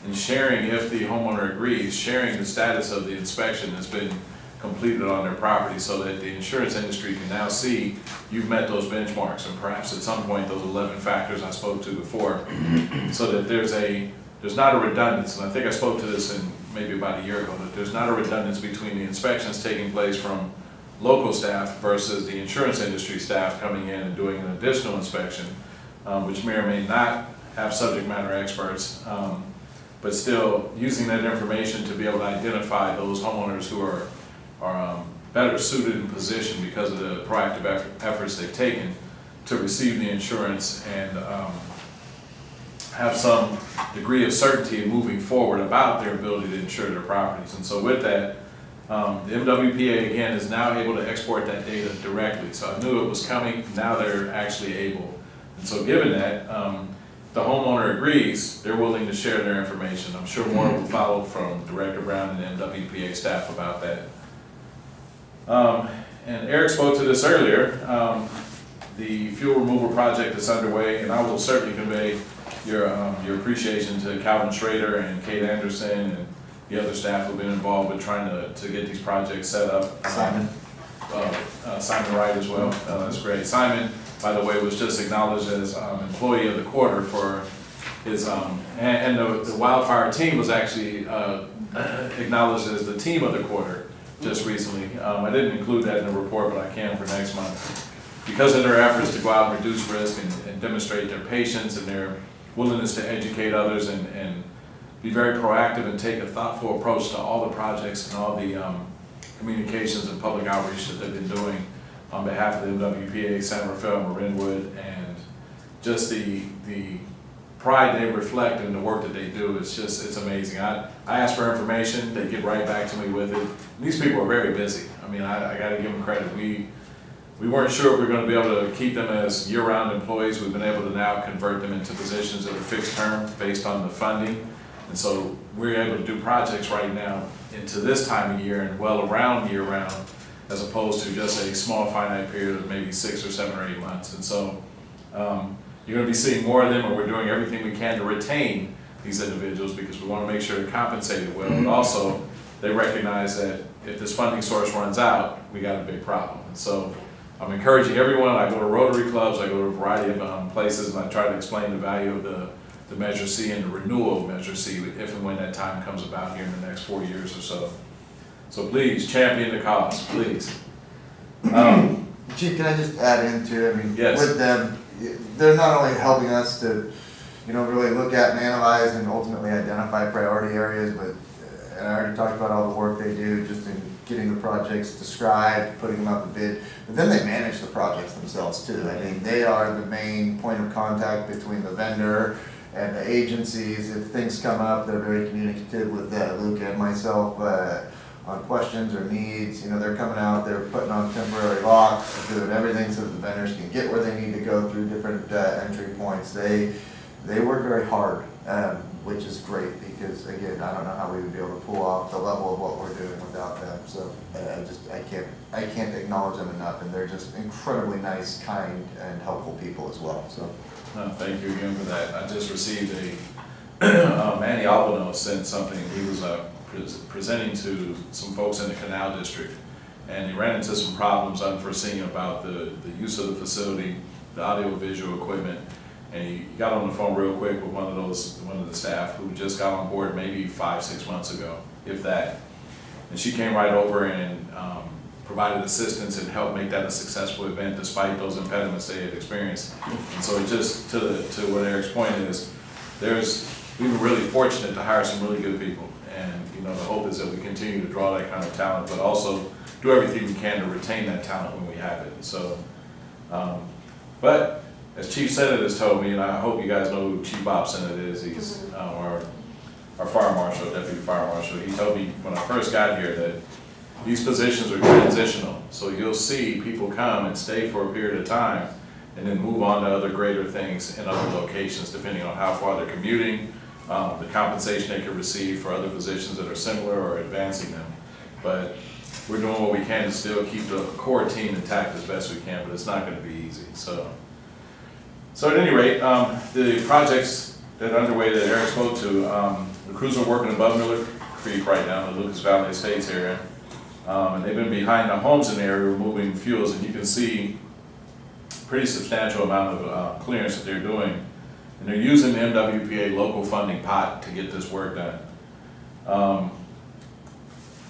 and sharing, if the homeowner agrees, sharing the status of the inspection that's been completed on their property, so that the insurance industry can now see you've met those benchmarks, and perhaps at some point those 11 factors I spoke to before, so that there's not a redundancy. And I think I spoke to this in maybe about a year ago, that there's not a redundancy between the inspections taking place from local staff versus the insurance industry staff coming in and doing an additional inspection, which may or may not have subject matter experts, but still using that information to be able to identify those homeowners who are better suited and positioned because of the proactive efforts they've taken to receive the insurance and have some degree of certainty in moving forward about their ability to insure their properties. And so with that, the MWPA again is now able to export that data directly. So I knew it was coming, now they're actually able. And so given that, the homeowner agrees, they're willing to share their information. I'm sure more will follow from Director Brown and MWPA staff about that. And Eric spoke to this earlier. The fuel removal project is underway, and I will certainly convey your appreciation to Calvin Schrader and Kate Anderson and the other staff who've been involved with trying to get these projects set up. Simon. Simon Wright as well. That's great. Simon, by the way, was just acknowledged as employee of the quarter for his, and the wildfire team was actually acknowledged as the team of the quarter just recently. I didn't include that in the report, but I can for next month. Because of their efforts to go out and reduce risk and demonstrate their patience and their willingness to educate others and be very proactive and take a thoughtful approach to all the projects and all the communications and public outreach that they've been doing on behalf of the MWPA, San Rafael, Marinwood, and just the pride they reflect in the work that they do. It's amazing. I ask for information, they get right back to me with it. And these people are very busy. I mean, I got to give them credit. We weren't sure if we were going to be able to keep them as year-round employees. We've been able to now convert them into positions that are fixed term based on the funding. And so we're able to do projects right now into this time of year and well around year-round, as opposed to just a small finite period of maybe 6 or 7 or 8 months. And so you're going to be seeing more of them, and we're doing everything we can to retain these individuals because we want to make sure they're compensated well. But also, they recognize that if this funding source runs out, we got a big problem. And so I'm encouraging everyone. I go to Rotary clubs, I go to a variety of places, and I try to explain the value of the Measure C and the renewal of Measure C if and when that time comes about here in the next 4 years or so. So please, champion the cause, please. Chief, can I just add into, I mean, Yes. with them, they're not only helping us to, really look at and analyze and ultimately identify priority areas, but, and I already talked about all the work they do just in getting the projects described, putting them out to bid, but then they manage the projects themselves too. I mean, they are the main point of contact between the vendor and the agencies. If things come up, they're very communicative with Luke and myself on questions or needs. You know, they're coming out, they're putting on temporary locks, doing everything so that the vendors can get where they need to go through different entry points. They work very hard, which is great, because again, I don't know how we would be able to pull off the level of what we're doing without them. So I can't acknowledge them enough, and they're just incredibly nice, kind, and helpful people as well. So Thank you again for that. I just received Manny Albano sent something. He was presenting to some folks in the Canal District, and he ran into some problems unforeseen about the use of the facility, the audio-visual equipment, and he got on the phone real quick with one of the staff who just got on board maybe 5-6 months ago, if that. And she came right over and provided assistance and helped make that a successful event despite those impediments they had experienced. And so it just, to what Eric's point is, we were really fortunate to hire some really good people. And you know, the hope is that we continue to draw that kind of talent, but also do everything we can to retain that talent when we have it. So, but as Chief Senate has told me, and I hope you guys know who Chief Bob Senate is, he's our fire marshal, deputy fire marshal. He told me when I first got here that these positions are transitional. So you'll see people come and stay for a period of time and then move on to other greater things in other locations, depending on how far they're commuting, the compensation they can receive for other positions that are similar or advancing them. But we're doing what we can to still keep the core team intact as best we can, but it's not going to be easy. So at any rate, the projects that are underway that Eric spoke to, the crews are working above Miller Creek right now in the Lucas Valley Estates area. And they've been behind the homes in the area removing fuels, and you can see pretty substantial amount of clearance that they're doing. And they're using the MWPA local funding pot to get this work done.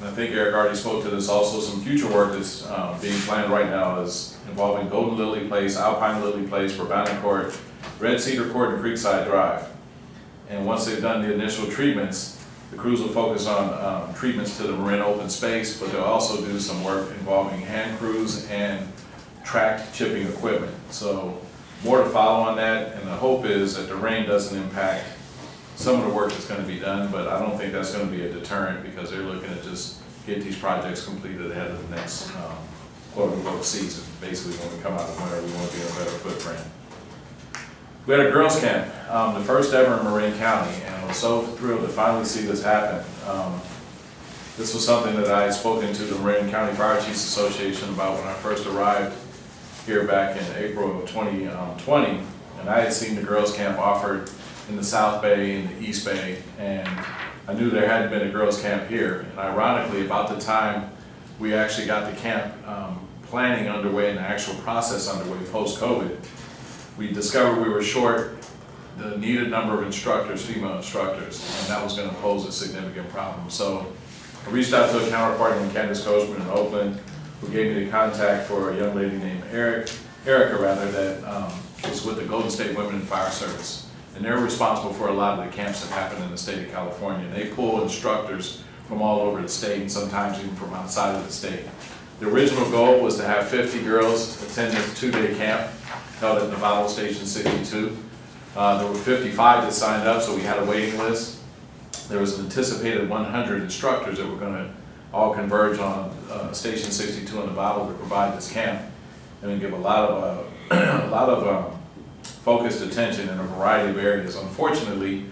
And I think Eric already spoke to this also. Some future work that's being planned right now is involving Golden Lily Place, Alpine Lily Place, Urbana Court, Red Cedar Court, and Creekside Drive. And once they've done the initial treatments, the crews will focus on treatments to the Marin open space, but they'll also do some work involving hand crews and tracked chipping equipment. So more to follow on that, and the hope is that the rain doesn't impact some of the work that's going to be done, but I don't think that's going to be a deterrent, because they're looking to just get these projects completed ahead of the next quote-unquote season. Basically, when we come out of winter, we want to be in a better footprint. We had a girls' camp, the first ever in Marin County, and I was so thrilled to finally see this happen. This was something that I had spoken to the Marin County Fire Chiefs Association about when I first arrived here back in April of 2020, and I had seen the girls' camp offered in the South Bay and the East Bay, and I knew there hadn't been a girls' camp here. And ironically, about the time we actually got the camp planning underway and the actual process underway post-COVID, we discovered we were short the needed number of instructors, female instructors, and that was going to pose a significant problem. So I reached out to a counterpart named Candace Coachman in Oakland, who gave me the contact for a young lady named Erica, that was with the Golden State Women in Fire Service. And they're responsible for a lot of the camps that happen in the state of California. And they pull instructors from all over the state, and sometimes even from outside of the state. The original goal was to have 50 girls attend this 2-day camp held at Novato Station 62. There were 55 that signed up, so we had a waiting list. There was an anticipated 100 instructors that were going to all converge on Station 62 in Novato to provide this camp, and we give a lot of focused attention in a variety of areas. Unfortunately,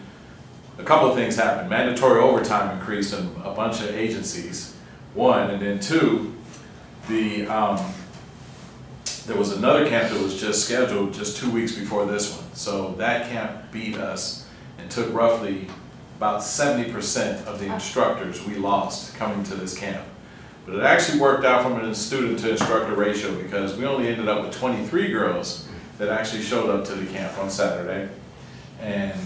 a couple of things happened. Mandatory overtime increased in a bunch of agencies, one, and then two, there was another camp that was just scheduled just 2 weeks before this one. So that camp beat us and took roughly about 70% of the instructors we lost coming to this camp. But it actually worked out from a student to instructor ratio, because we only ended up with 23 girls that actually showed up to the camp on Saturday. And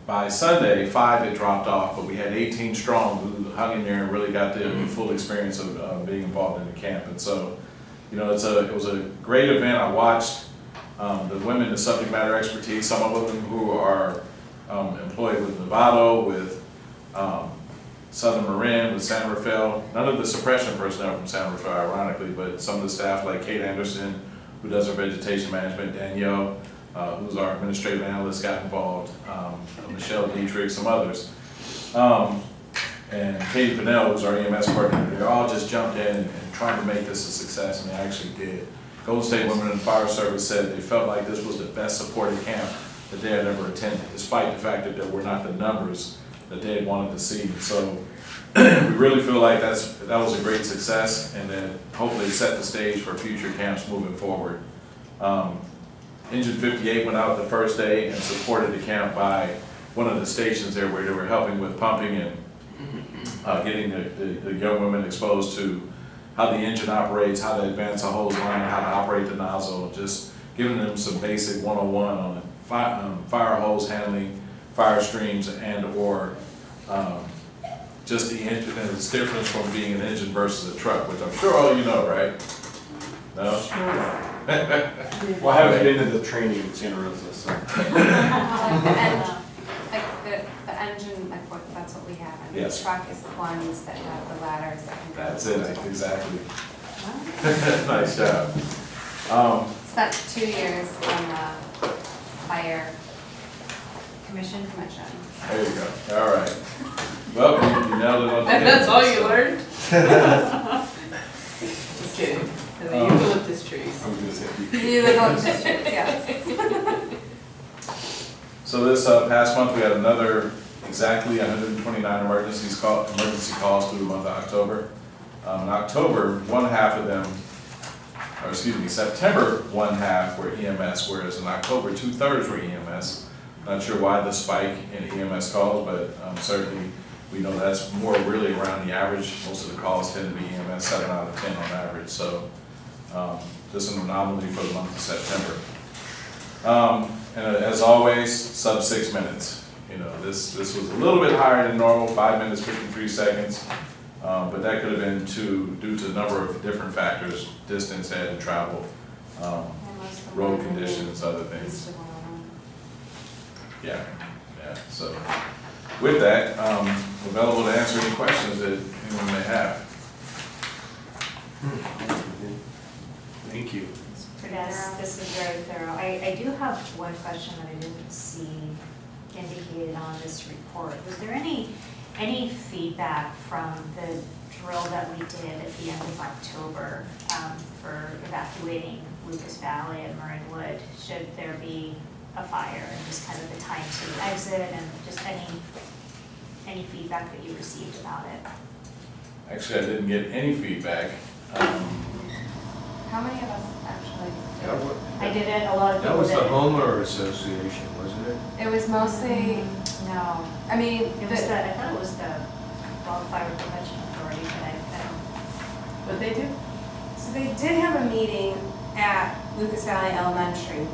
by Sunday, 5 had dropped off, but we had 18 strong who hung in there and really got the full experience of being involved in the camp. And so, you know, it was a great event. I watched the women, the subject matter expertise, some of them who are employed with Novato, with Southern Marin, with San Rafael. None of the suppression personnel from San Rafael, ironically, but some of the staff like Kate Anderson, who does our vegetation management, Danielle, who's our administrative analyst, got involved, Michelle Dietrich, some others. and Katie Pinnell was our EMS coordinator. They all just jumped in and tried to make this a success, and they actually did. Golden State Women in the Fire Service said they felt like this was the best supported camp that they had ever attended, despite the fact that there were not the numbers that they had wanted to see. So we really feel like that was a great success, and that hopefully set the stage for future camps moving forward. Engine 58 went out the first day and supported the camp by one of the stations there where they were helping with pumping and getting the young women exposed to how the engine operates, how to advance a hose line, how to operate the nozzle, just giving them some basic 101 on fire hose handling, fire streams, and or just the engine and its difference from being an engine versus a truck, which I'm sure all you know, right? No? Well, I haven't been to the training in Santa Rosa, so. The engine, like that's what we have, and the Yes. truck is the ones that have the ladders that can go. That's it, exactly. Nice job. Spent 2 years on the fire Commission? commission. There you go, all right. Well, you nailed it on the head. And that's all you So- learned? Just kidding. And the eucalyptus trees. I was gonna say. You live on district, yes. So this past month, we had another exactly 129 emergency calls through the month of October. In October, one half of them, or excuse me, September, one half were EMS, whereas in October, 2/3 were EMS. Not sure why the spike in EMS calls, but certainly we know that's more really around the average. Most of the calls tend to be EMS, 7 out of 10 on average. So just an anomaly for the month of September. And as always, sub 6 minutes. You know, this was a little bit higher than normal, 5 minutes, 53 seconds. But that could have been due to a number of different factors, distance they had to travel, road conditions, other things. Yeah, so with that, available to answer any questions that anyone may have. Thank you. Yes, this is very thorough. I do have one question that I didn't see indicated on this report. Was there any feedback from the drill that we did at the end of October for evacuating Lucas Valley and Marinwood? Should there be a fire, and just kind of the time to exit, and just any feedback that you received about it? Actually, I didn't get any feedback. How many of us actually? I did it, a lot of That people was the did. homeowner association, wasn't it? It was mostly, No, I mean, it was I thought it was the Wildfire Prevention Authority, but I don't. What they do? so they did have a meeting at Lucas Valley Elementary,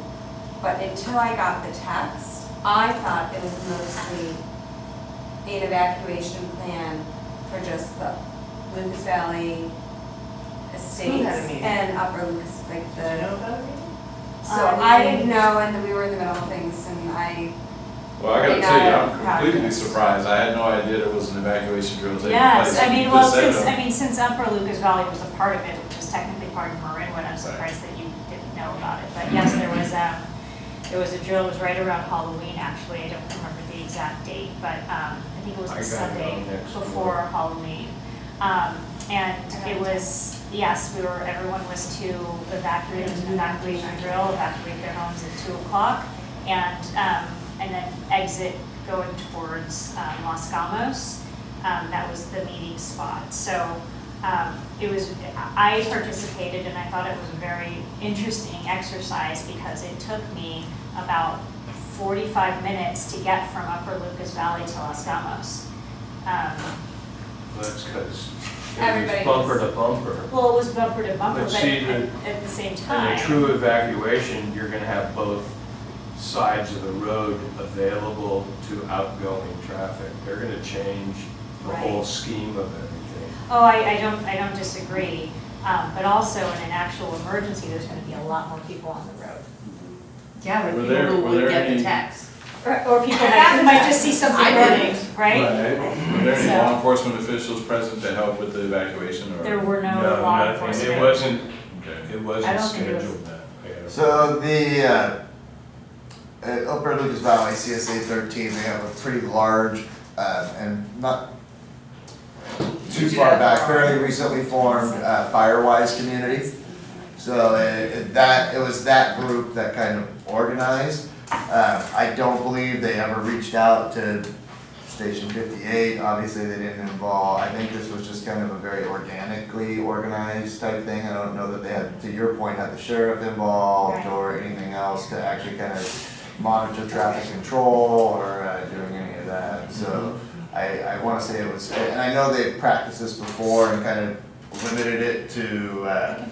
but until I got the text, I thought it was mostly an evacuation plan for just the Lucas Valley estates had a meeting? and Upper Lucas, like Do you know the, about it? so I didn't know, and we were in the middle of things, and Well, I gotta May tell you, not I'm have completely practiced. surprised. I had no idea there was an evacuation drill taking place. Yes, I mean, You well, just said since Upper Lucas Valley was a part of it, which was technically part of Marinwood, I'm surprised that you didn't know about it. But yes, there was a drill, it was right around Halloween, actually, I don't remember the exact date, but I think it was I the got it Sunday on next before Halloween. And it was, yes, everyone was to evacuate, it was an evacuation drill, evacuate their homes at 2 o'clock, and then exit going towards Los Gamos. That was the meeting spot. So it was, I participated, and I thought it was a very interesting exercise because it took me about 45 minutes to get from Upper Lucas Valley to Los Gamos. Well, that's because it Everybody was bumper to bumper. Well, it was bumper to bumper, But but see, at the same In time. a true evacuation, you're gonna have both sides of the road available to outgoing traffic. They're gonna change the whole Right. scheme of everything. Oh, I don't disagree, but also in an actual emergency, there's gonna be a lot more people on the road. Yeah, like Were people there- who were would there get any- the text. Or people who might just see something I running, didn't. right? Were there any So- law enforcement officials present to help with the evacuation, or? There were no No, law nothing. enforcement. It wasn't, Okay. it I wasn't don't think it was- scheduled that way. So the, at Upper Lucas Valley, CSA 13, they have a pretty large, and not too far back, fairly recently formed Firewise community. So it was that group that kind of organized. I don't believe they ever reached out to Station 58, obviously they didn't involve, I think this was just kind of a very organically organized type thing. I don't know that they had, to your point, had the sheriff involved or anything else to actually kind of monitor traffic control or doing any of that. So I want to say it was, and I know they've practiced this before and kind of limited it to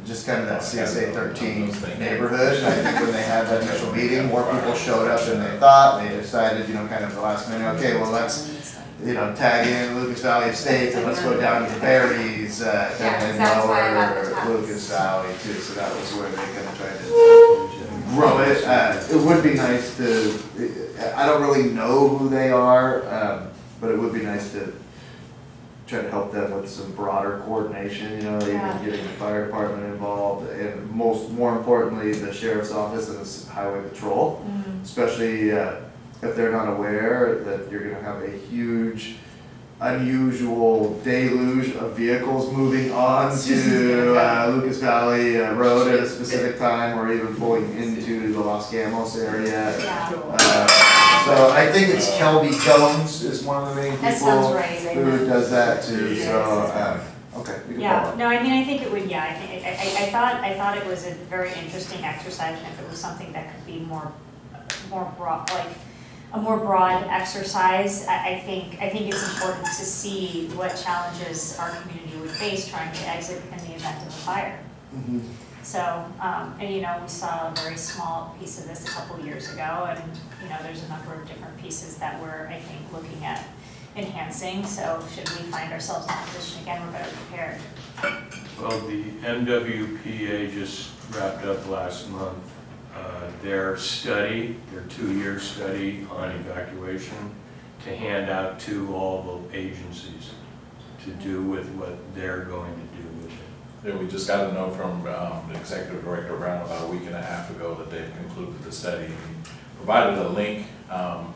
just kind of that CSA 13 neighborhood. I think when they had that initial meeting, more people showed up than they thought. They decided, kind of the last minute, okay, well, let's, tag in Lucas Valley Estates and let's go down to the Berries and then lower Lucas Valley too. So that was where they kind of tried to grow it. It would be nice to, I don't really know who they are, but it would be nice to try to help them with some broader coordination, even getting the fire department involved, and more importantly, the sheriff's office and the highway patrol, especially if they're not aware that you're gonna have a huge, unusual deluge of vehicles moving on to Lucas Valley Road at a specific time, or even pulling into the Los Gatos area. So I think it's Kelby Jones is one of the main That sounds people right. who does that too, so, okay, we can Yeah, follow. no, I think it would, I thought it was a very interesting exercise, and if it was something that could be more broad, like a more broad exercise, I think it's important to see what challenges our community would face trying to exit in the event of a fire. Mhm. So, and we saw a very small piece of this a couple years ago, and there's a number of different pieces that we're, I think, looking at enhancing. So should we find ourselves in a position again, we're better prepared. Well, the MWPA just wrapped up last month their 2-year study on evacuation to hand out to all the agencies to do with what they're going to do with it. Yeah, we just got a note from the executive director Brown about a week and a half ago that they've concluded the study. He provided a link. I'm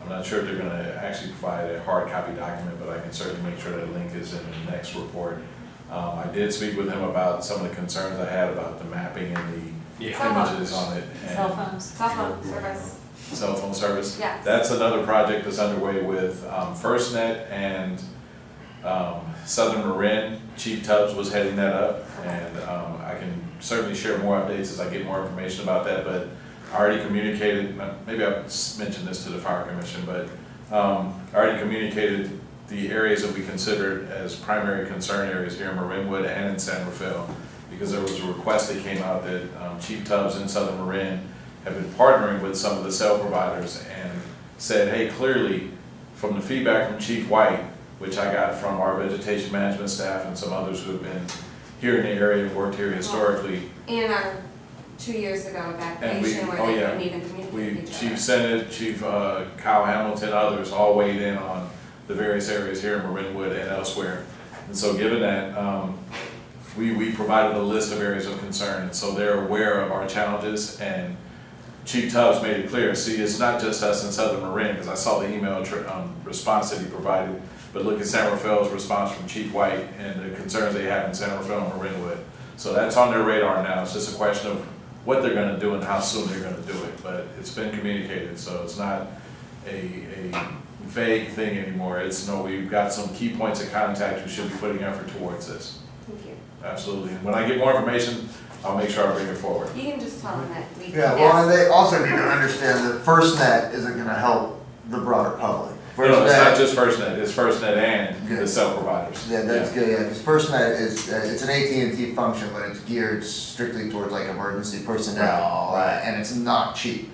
not sure if they're gonna actually provide a hard copy document, but I can certainly make sure that link is in the next report. I did speak with him about some of the concerns I had about the mapping and the images on it. And Cell phones. Cell phone service. cell phone service. Yes. That's another project that's underway with FirstNet and Southern Marin. Chief Tubbs was heading that up, and I can certainly share more updates as I get more information about that, but I already communicated, maybe I mentioned this to the Fire Commission, but I already communicated the areas that we considered as primary concern areas here in Marinwood and in San Rafael, because there was a request that came out that Chief Tubbs and Southern Marin have been partnering with some of the cell providers and said, hey, clearly, from the feedback from Chief White, which I got from our vegetation management staff and some others who have been here in the area and worked here historically. And our 2 years ago evacuation where they couldn't even communicate with each other. Chief Senate, Chief Kyle Hamilton, others all weighed in on the various areas here in Marinwood and elsewhere. And so given that, we provided a list of areas of concern, and so they're aware of our challenges, and Chief Tubbs made it clear, see, it's not just us in Southern Marin, because I saw the email response that he provided, but look at San Rafael's response from Chief White and the concerns they have in San Rafael and Marinwood. So that's on their radar now. It's just a question of what they're gonna do and how soon they're gonna do it, but it's been communicated, so it's not a vague thing anymore. It's, no, we've got some key points of contact who should be putting effort towards this. Thank you. Absolutely, and when I get more information, I'll make sure I bring it forward. You can just tell them that we. Yeah, well, and they also need to understand that FirstNet isn't gonna help the broader public. No, it's not FirstNet, just FirstNet, it's FirstNet and the Good. cell providers. yeah, that's good, yeah, because FirstNet is, it's an AT&T function, but it's geared strictly towards like emergency personnel, and it's not cheap.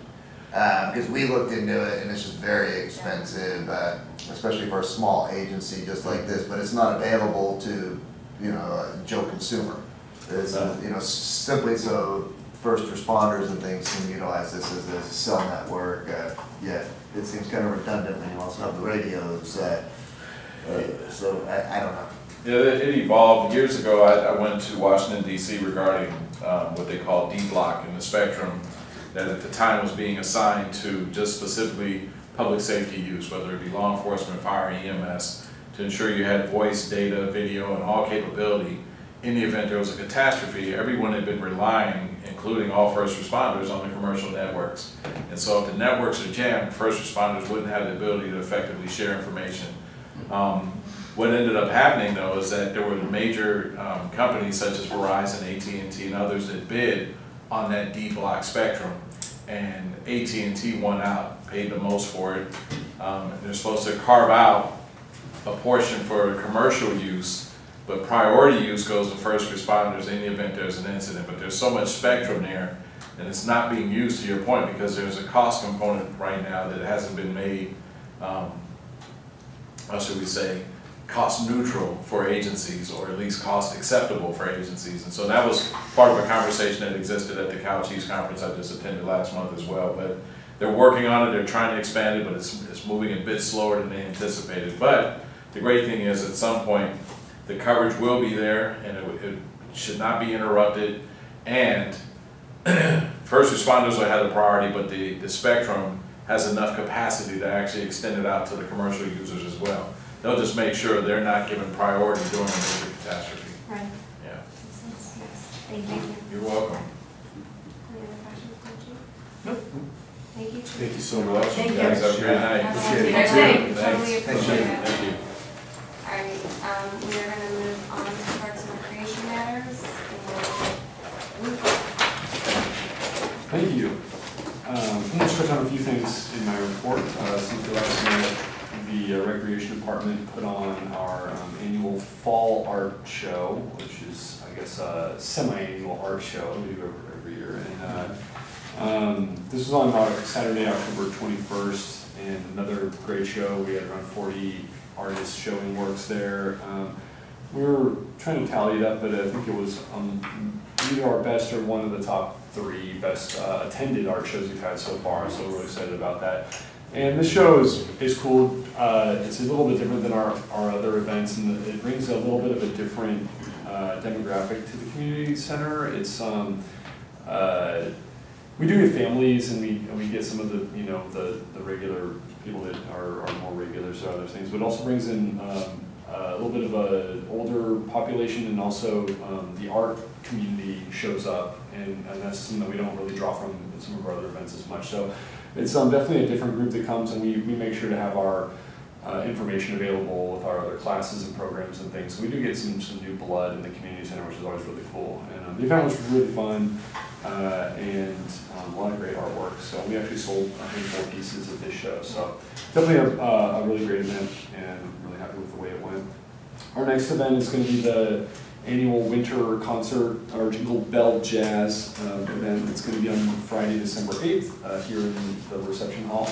Because we looked into it and it's just very expensive, especially for a small agency just like this, but it's not available to, a Joe consumer. It's, simply so first responders and things can utilize this as a cell network, yet it seems kind of redundant when you also have the radios, so I don't know. Yeah, it evolved. Years ago, I went to Washington DC regarding what they call D-Block in the spectrum, that at the time was being assigned to just specifically public safety use, whether it be law enforcement, fire, EMS. to ensure you had voice, data, video, and all capability in the event there was a catastrophe. Everyone had been relying, including all first responders, on the commercial networks. And so if the networks are jammed, first responders wouldn't have the ability to effectively share information. What ended up happening though is that there were major companies such as Verizon, AT&T, and others that bid on that D block spectrum. And AT&T won out, paid the most for it. They're supposed to carve out a portion for commercial use, but priority use goes to first responders in the event there's an incident. But there's so much spectrum there, and it's not being used, to your point, because there's a cost component right now that hasn't been made, how should we say, cost neutral for agencies, or at least cost acceptable for agencies. And so that was part of a conversation that existed at the Cal Chiefs Conference I just attended last month as well. But they're working on it, they're trying to expand it, but it's moving a bit slower than they anticipated. But the great thing is, at some point, the coverage will be there, and it should not be interrupted. And first responders will have the priority, but the spectrum has enough capacity to actually extend it out to the commercial users as well. They'll just make sure they're not given priority during a major catastrophe. Right. Yeah. Yes. Thank you. You're welcome. Any other questions, thank you? Nope. Thank you, Chief. Thank you so much. Thank you. Guys, have a great night. Have a Appreciate it. nice day. Thanks. Totally appreciate it. Thank you. All right, we are gonna move on to Parks and Recreation matters. Thank you. I'm going to touch on a few things in my report. Since the last minute, the Recreation Department put on our annual Fall Art Show, which is, I guess, a semi-annual art show we do every year. And this was on Saturday, October 21st, and another great show. We had around 40 artists showing works there. We were trying to tally it up, but I think it was either our best or one of the top 3 best attended art shows we've had so far, so we're really excited about that. And this show is cool. It's a little bit different than our other events, and it brings a little bit of a different demographic to the community center. It's we do get families, and we get some of the the regular people that are more regulars or other things, but it also brings in a little bit of an older population, and also the art community shows up, and that's something that we don't really draw from in some of our other events as much. So it's definitely a different group that comes, and we make sure to have our information available with our other classes and programs and things. So we do get some new blood in the community center, which is always really cool. And the event was really fun, and a lot of great artwork. So we actually sold a handful of pieces at this show. So definitely a really great event, and really happy with the way it went. Our next event is going to be the annual winter concert, or Jingle Bell Jazz event. It's going to be on Friday, December 8th, here in the reception hall.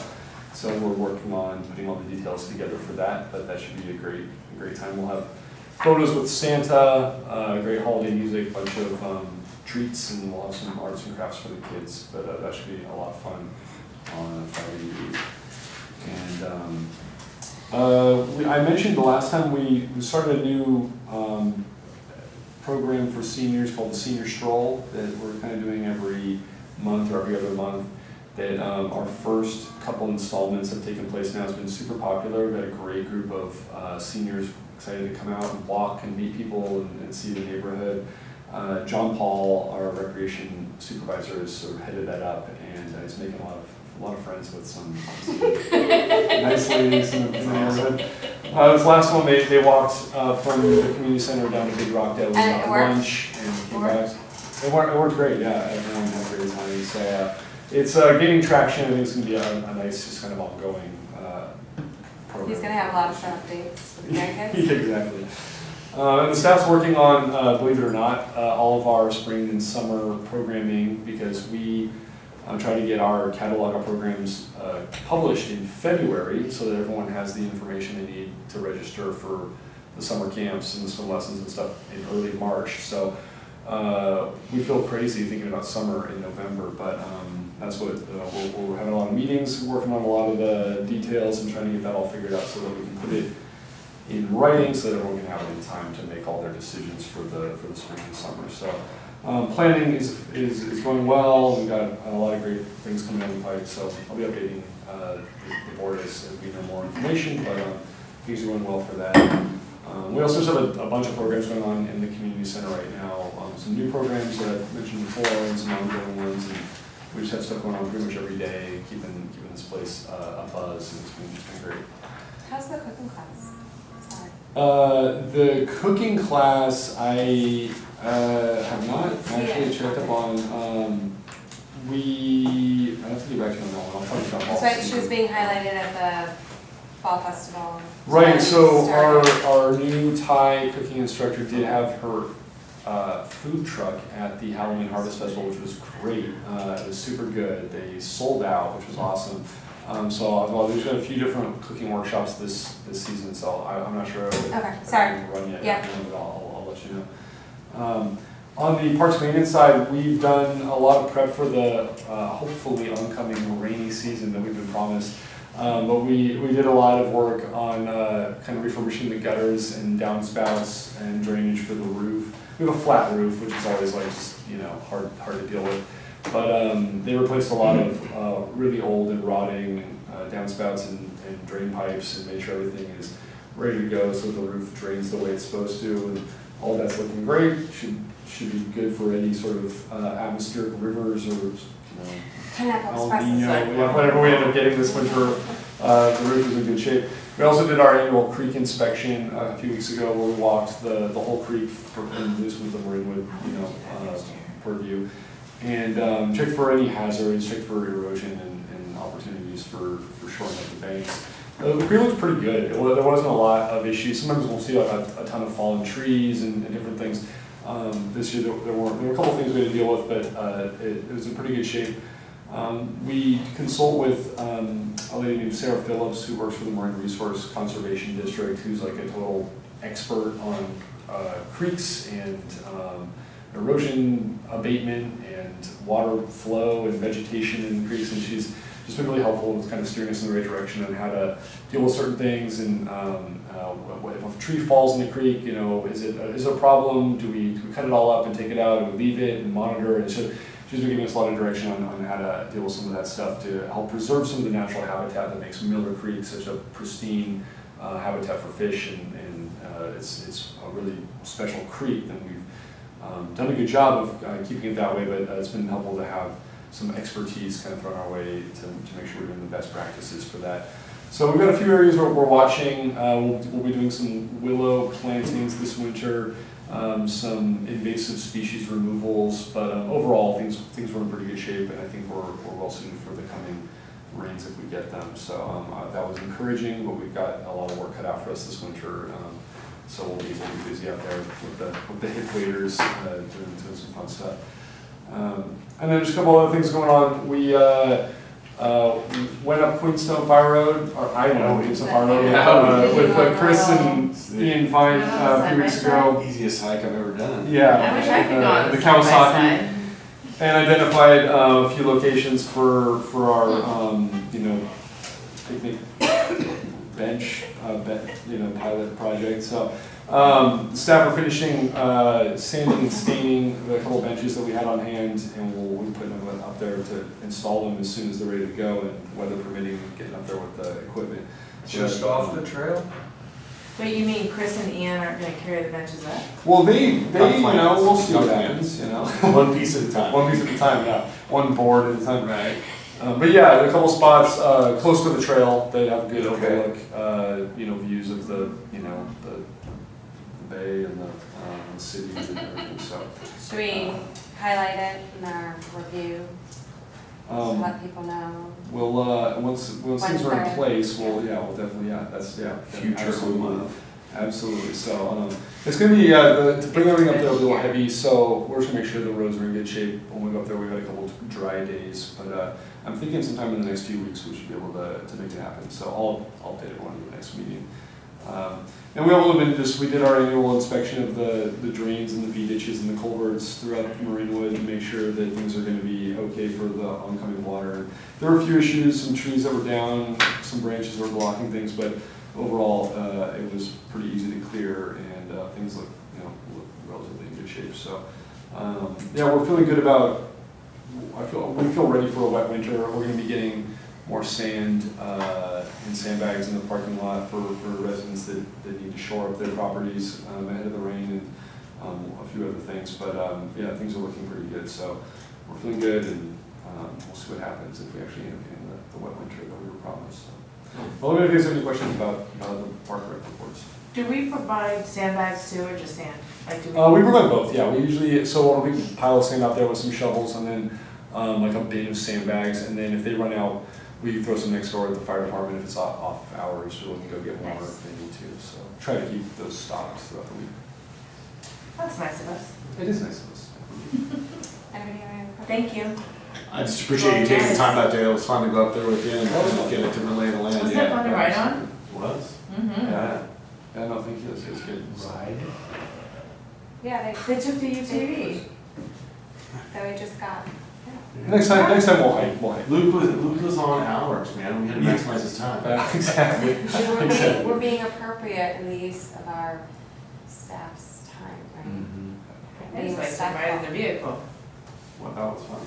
So we're working on putting all the details together for that, but that should be a great time. We'll have photos with Santa, great holiday music, a bunch of treats, and we'll have some arts and crafts for the kids, but that should be a lot of fun on Friday evening. And I mentioned the last time we started a new program for seniors called the Senior Stroll that we're kind of doing every month or every other month. That our first couple installments have taken place now. It's been super popular. We've got a great group of seniors excited to come out and walk and meet people and see the neighborhood. John Paul, our recreation supervisor, has sort of headed that up, and he's making a lot of friends with some nice ladies in the neighborhood. This last one, they walked from the community center down to Big Rock Dale. We got lunch and came back. It worked great, yeah. Everyone had a great time. So it's gaining traction. I think it's going to be a nice, just kind of ongoing program. He's gonna have a lot of fun updates with the grandkids. Yeah, exactly. And the staff's working on, believe it or not, all of our spring and summer programming, because we try to get our catalog of programs published in February so that everyone has the information they need to register for the summer camps and the swim lessons and stuff in early March. So we feel crazy thinking about summer in November, but that's what we're having a lot of meetings, working on a lot of the details and trying to get that all figured out so that we can put it in writing so that everyone can have it in time to make all their decisions for the spring and summer. So planning is going well. We've got a lot of great things coming down the pipe, so I'll be updating the board as we know more information, but things are going well for that. We also just have a bunch of programs going on in the community center right now. Some new programs that I've mentioned before and some ongoing ones. And we just have stuff going on pretty much every day, keeping this place a buzz, and it's been great. How's the cooking class? Sorry. The cooking class, I have not actually checked up on. I have to get back to you on that one. I'll try to jump off. So she was being highlighted at the fall festival. Right, so Started. our new Thai cooking instructor did have her food truck at the Halloween Harvest Festival, which was great. It was super good. They sold out, which was awesome. So there's been a few different cooking workshops this season, so I'm not sure. Okay, sorry. Run yet, Yeah. but I'll let you know. On the parks maintenance side, we've done a lot of prep for the hopefully oncoming rainy season that we've been promised. But we did a lot of work on kind of refurbishing the gutters and downspouts and drainage for the roof. We have a flat roof, which is always like just, hard to deal with. But they replaced a lot of really old and rotting downspouts and drain pipes and made sure everything is ready to go so the roof drains the way it's supposed to. And all that's looking great. Should be good for any sort of atmospheric rivers or Pineapple El Nino, expresses. whatever we end up getting this winter. The roof is in good shape. We also did our annual creek inspection a few weeks ago where we walked the whole creek and this was the Marinwood purview. And checked for any hazards, checked for erosion and opportunities for shoring up the banks. The creek looked pretty good. There wasn't a lot of issues. Sometimes we'll see a ton of fallen trees and different things. This year there were a couple things we had to deal with, but it was in pretty good shape. We consult with a lady named Sarah Phillips who works for the Marine Resource Conservation District, who's like a total expert on creeks and erosion abatement and water flow and vegetation in creeks, and she's just been really helpful with kind of steering us in the right direction on how to deal with certain things. And if a tree falls in the creek, is it a problem? Do we cut it all up and take it out, and we leave it and monitor? And so she's been giving us a lot of direction on how to deal with some of that stuff to help preserve some of the natural habitat that makes Miller Creek such a pristine habitat for fish, and it's a really special creek, and we've done a good job of keeping it that way, but it's been helpful to have some expertise kind of thrown our way to make sure we're doing the best practices for that. So we've got a few areas where we're watching. We'll be doing some willow plantings this winter, some invasive species removals, but overall things were in pretty good shape, and I think we're well suited for the coming rains if we get them. So that was encouraging, but we've got a lot of work cut out for us this winter. So we'll be busy out there with the hip waders, doing some fun stuff. And then there's a couple other things going on. We went up Queenstone Fire Road, or I went Queenstone Fire Road with Chris and Ian Fine a few weeks ago. Easiest hike I've ever done. Yeah. I wish I could go on the the side by Kawasaki, side. and identified a few locations for our picnic bench pilot project. So staff are finishing sanding and staining the couple benches that we had on hand, and we'll be putting them up there to install them as soon as they're ready to go, and weather permitting, getting up there with the equipment. Just off the trail? Wait, you mean Chris and Ian aren't gonna carry the benches up? Well, they we'll see what Not happens, One piece at a time. One piece at a time, yeah. One board at a time. Right. But yeah, a couple spots close to the trail that have good overlook, views of the bay and the city and everything. So. Should we highlight it in our review? To let people know. We'll once things are in place, we'll definitely Future absolutely. Absolutely. So it's going to be to bring everything up there a little heavy. So we're just going to make sure the roads are in good shape when we go up there. We've got a couple of dry days, but I'm thinking sometime in the next few weeks we should be able to make it happen. So I'll update everyone in the next meeting. And we did our annual inspection of the drains and the V ditches and the culverts throughout Marinwood to make sure that things are going to be okay for the oncoming water. And there were a few issues, some trees that were down, some branches that were blocking things, but overall it was pretty easy to clear, and things look relatively in good shape. So we're feeling good about. We feel ready for a wet winter. We're going to be getting more sand and sandbags in the parking lot for residents that need to shore up their properties ahead of the rain, and a few other things. But yeah, things are looking pretty good, so we're feeling good, and we'll see what happens if we actually end up getting the wet winter that we were promised. So. Well, let me know if you guys have any questions about the park rec reports. Do we provide sandbags too, or just sand? Like, do We provide both, yeah. We usually, so we pile of sand out there with some shovels, and then like a bin of sandbags, and then if they run out, we throw some next door at the fire department if it's off hours, we'll go get more if they need to. So try to keep those stocked throughout the week. That's nice of us. It is nice of us. Anybody have any questions? Thank you. I just appreciate you taking the time out there. It was fun to go up there with you and get a different lay of the land. Was Yeah. that fun to ride on? Was. Mm-hmm. Yeah. Yeah, no, thank you. It's good. Ride. Yeah, They took the UTV. that we just got. Next time we'll hike. Luke was on hours, man. We had to maximize his time. Exactly. We're being appropriate in the use of our staff's time, right? Mm-hmm. It's like to ride in the vehicle. Well, that was fun.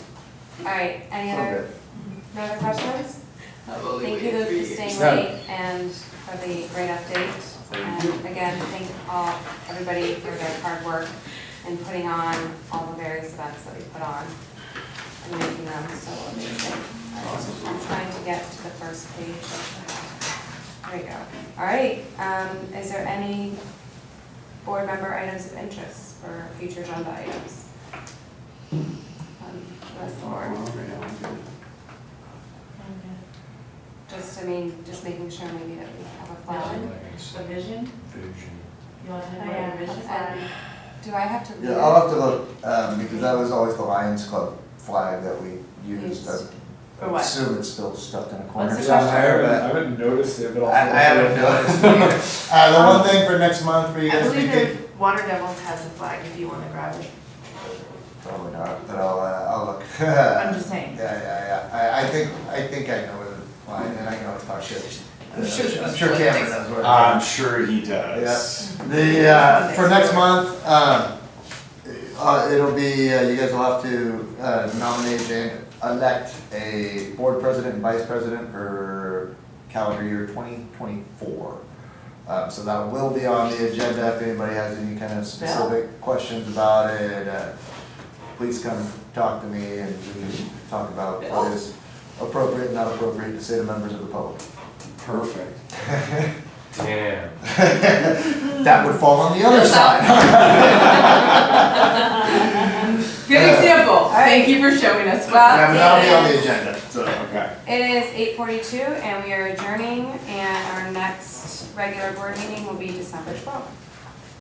All right, any So other, good. no other questions? Thank you Luke for staying Yeah. late and for the great update. And again, thank everybody for their hard work in putting on all the various events that we put on and making them so amazing. I'm trying to get to the first page. There we go. All right, is there any board member items of interest for future agenda items? That's the board. Just making sure maybe that we have a flag. A vision? Vision. You want to Oh, have yeah. a vision? Do I have to leave? Yeah, I'll have to look, because that was always the Lions Club flag that we used. For I what? assume it's still stuck in a corner What's the somewhere, I but haven't noticed it, but I'll. I haven't noticed either. The one thing for next month for you I guys to believe think, the Water Devils has a flag if you want to grab it. probably not, but I'll look. I'm just saying. Yeah. I think I know where the line, and I can always talk shit. I'm sure I'm sure Cameron knows where. I'm sure he does. Yeah. For next month, it'll be, you guys will have to nominate and elect a board president and vice president for calendar year 2024. So that will be on the agenda if anybody has any kind of specific questions about it. Please come talk to me and we can talk about what is appropriate and not appropriate to say to members of the public. Perfect. Damn. That would fall on the other side. Good example. Thank you for showing us. Yeah, that'll be on the agenda, so. Okay. It is 8:42 and we are adjourning and our next regular board meeting will be December 12th.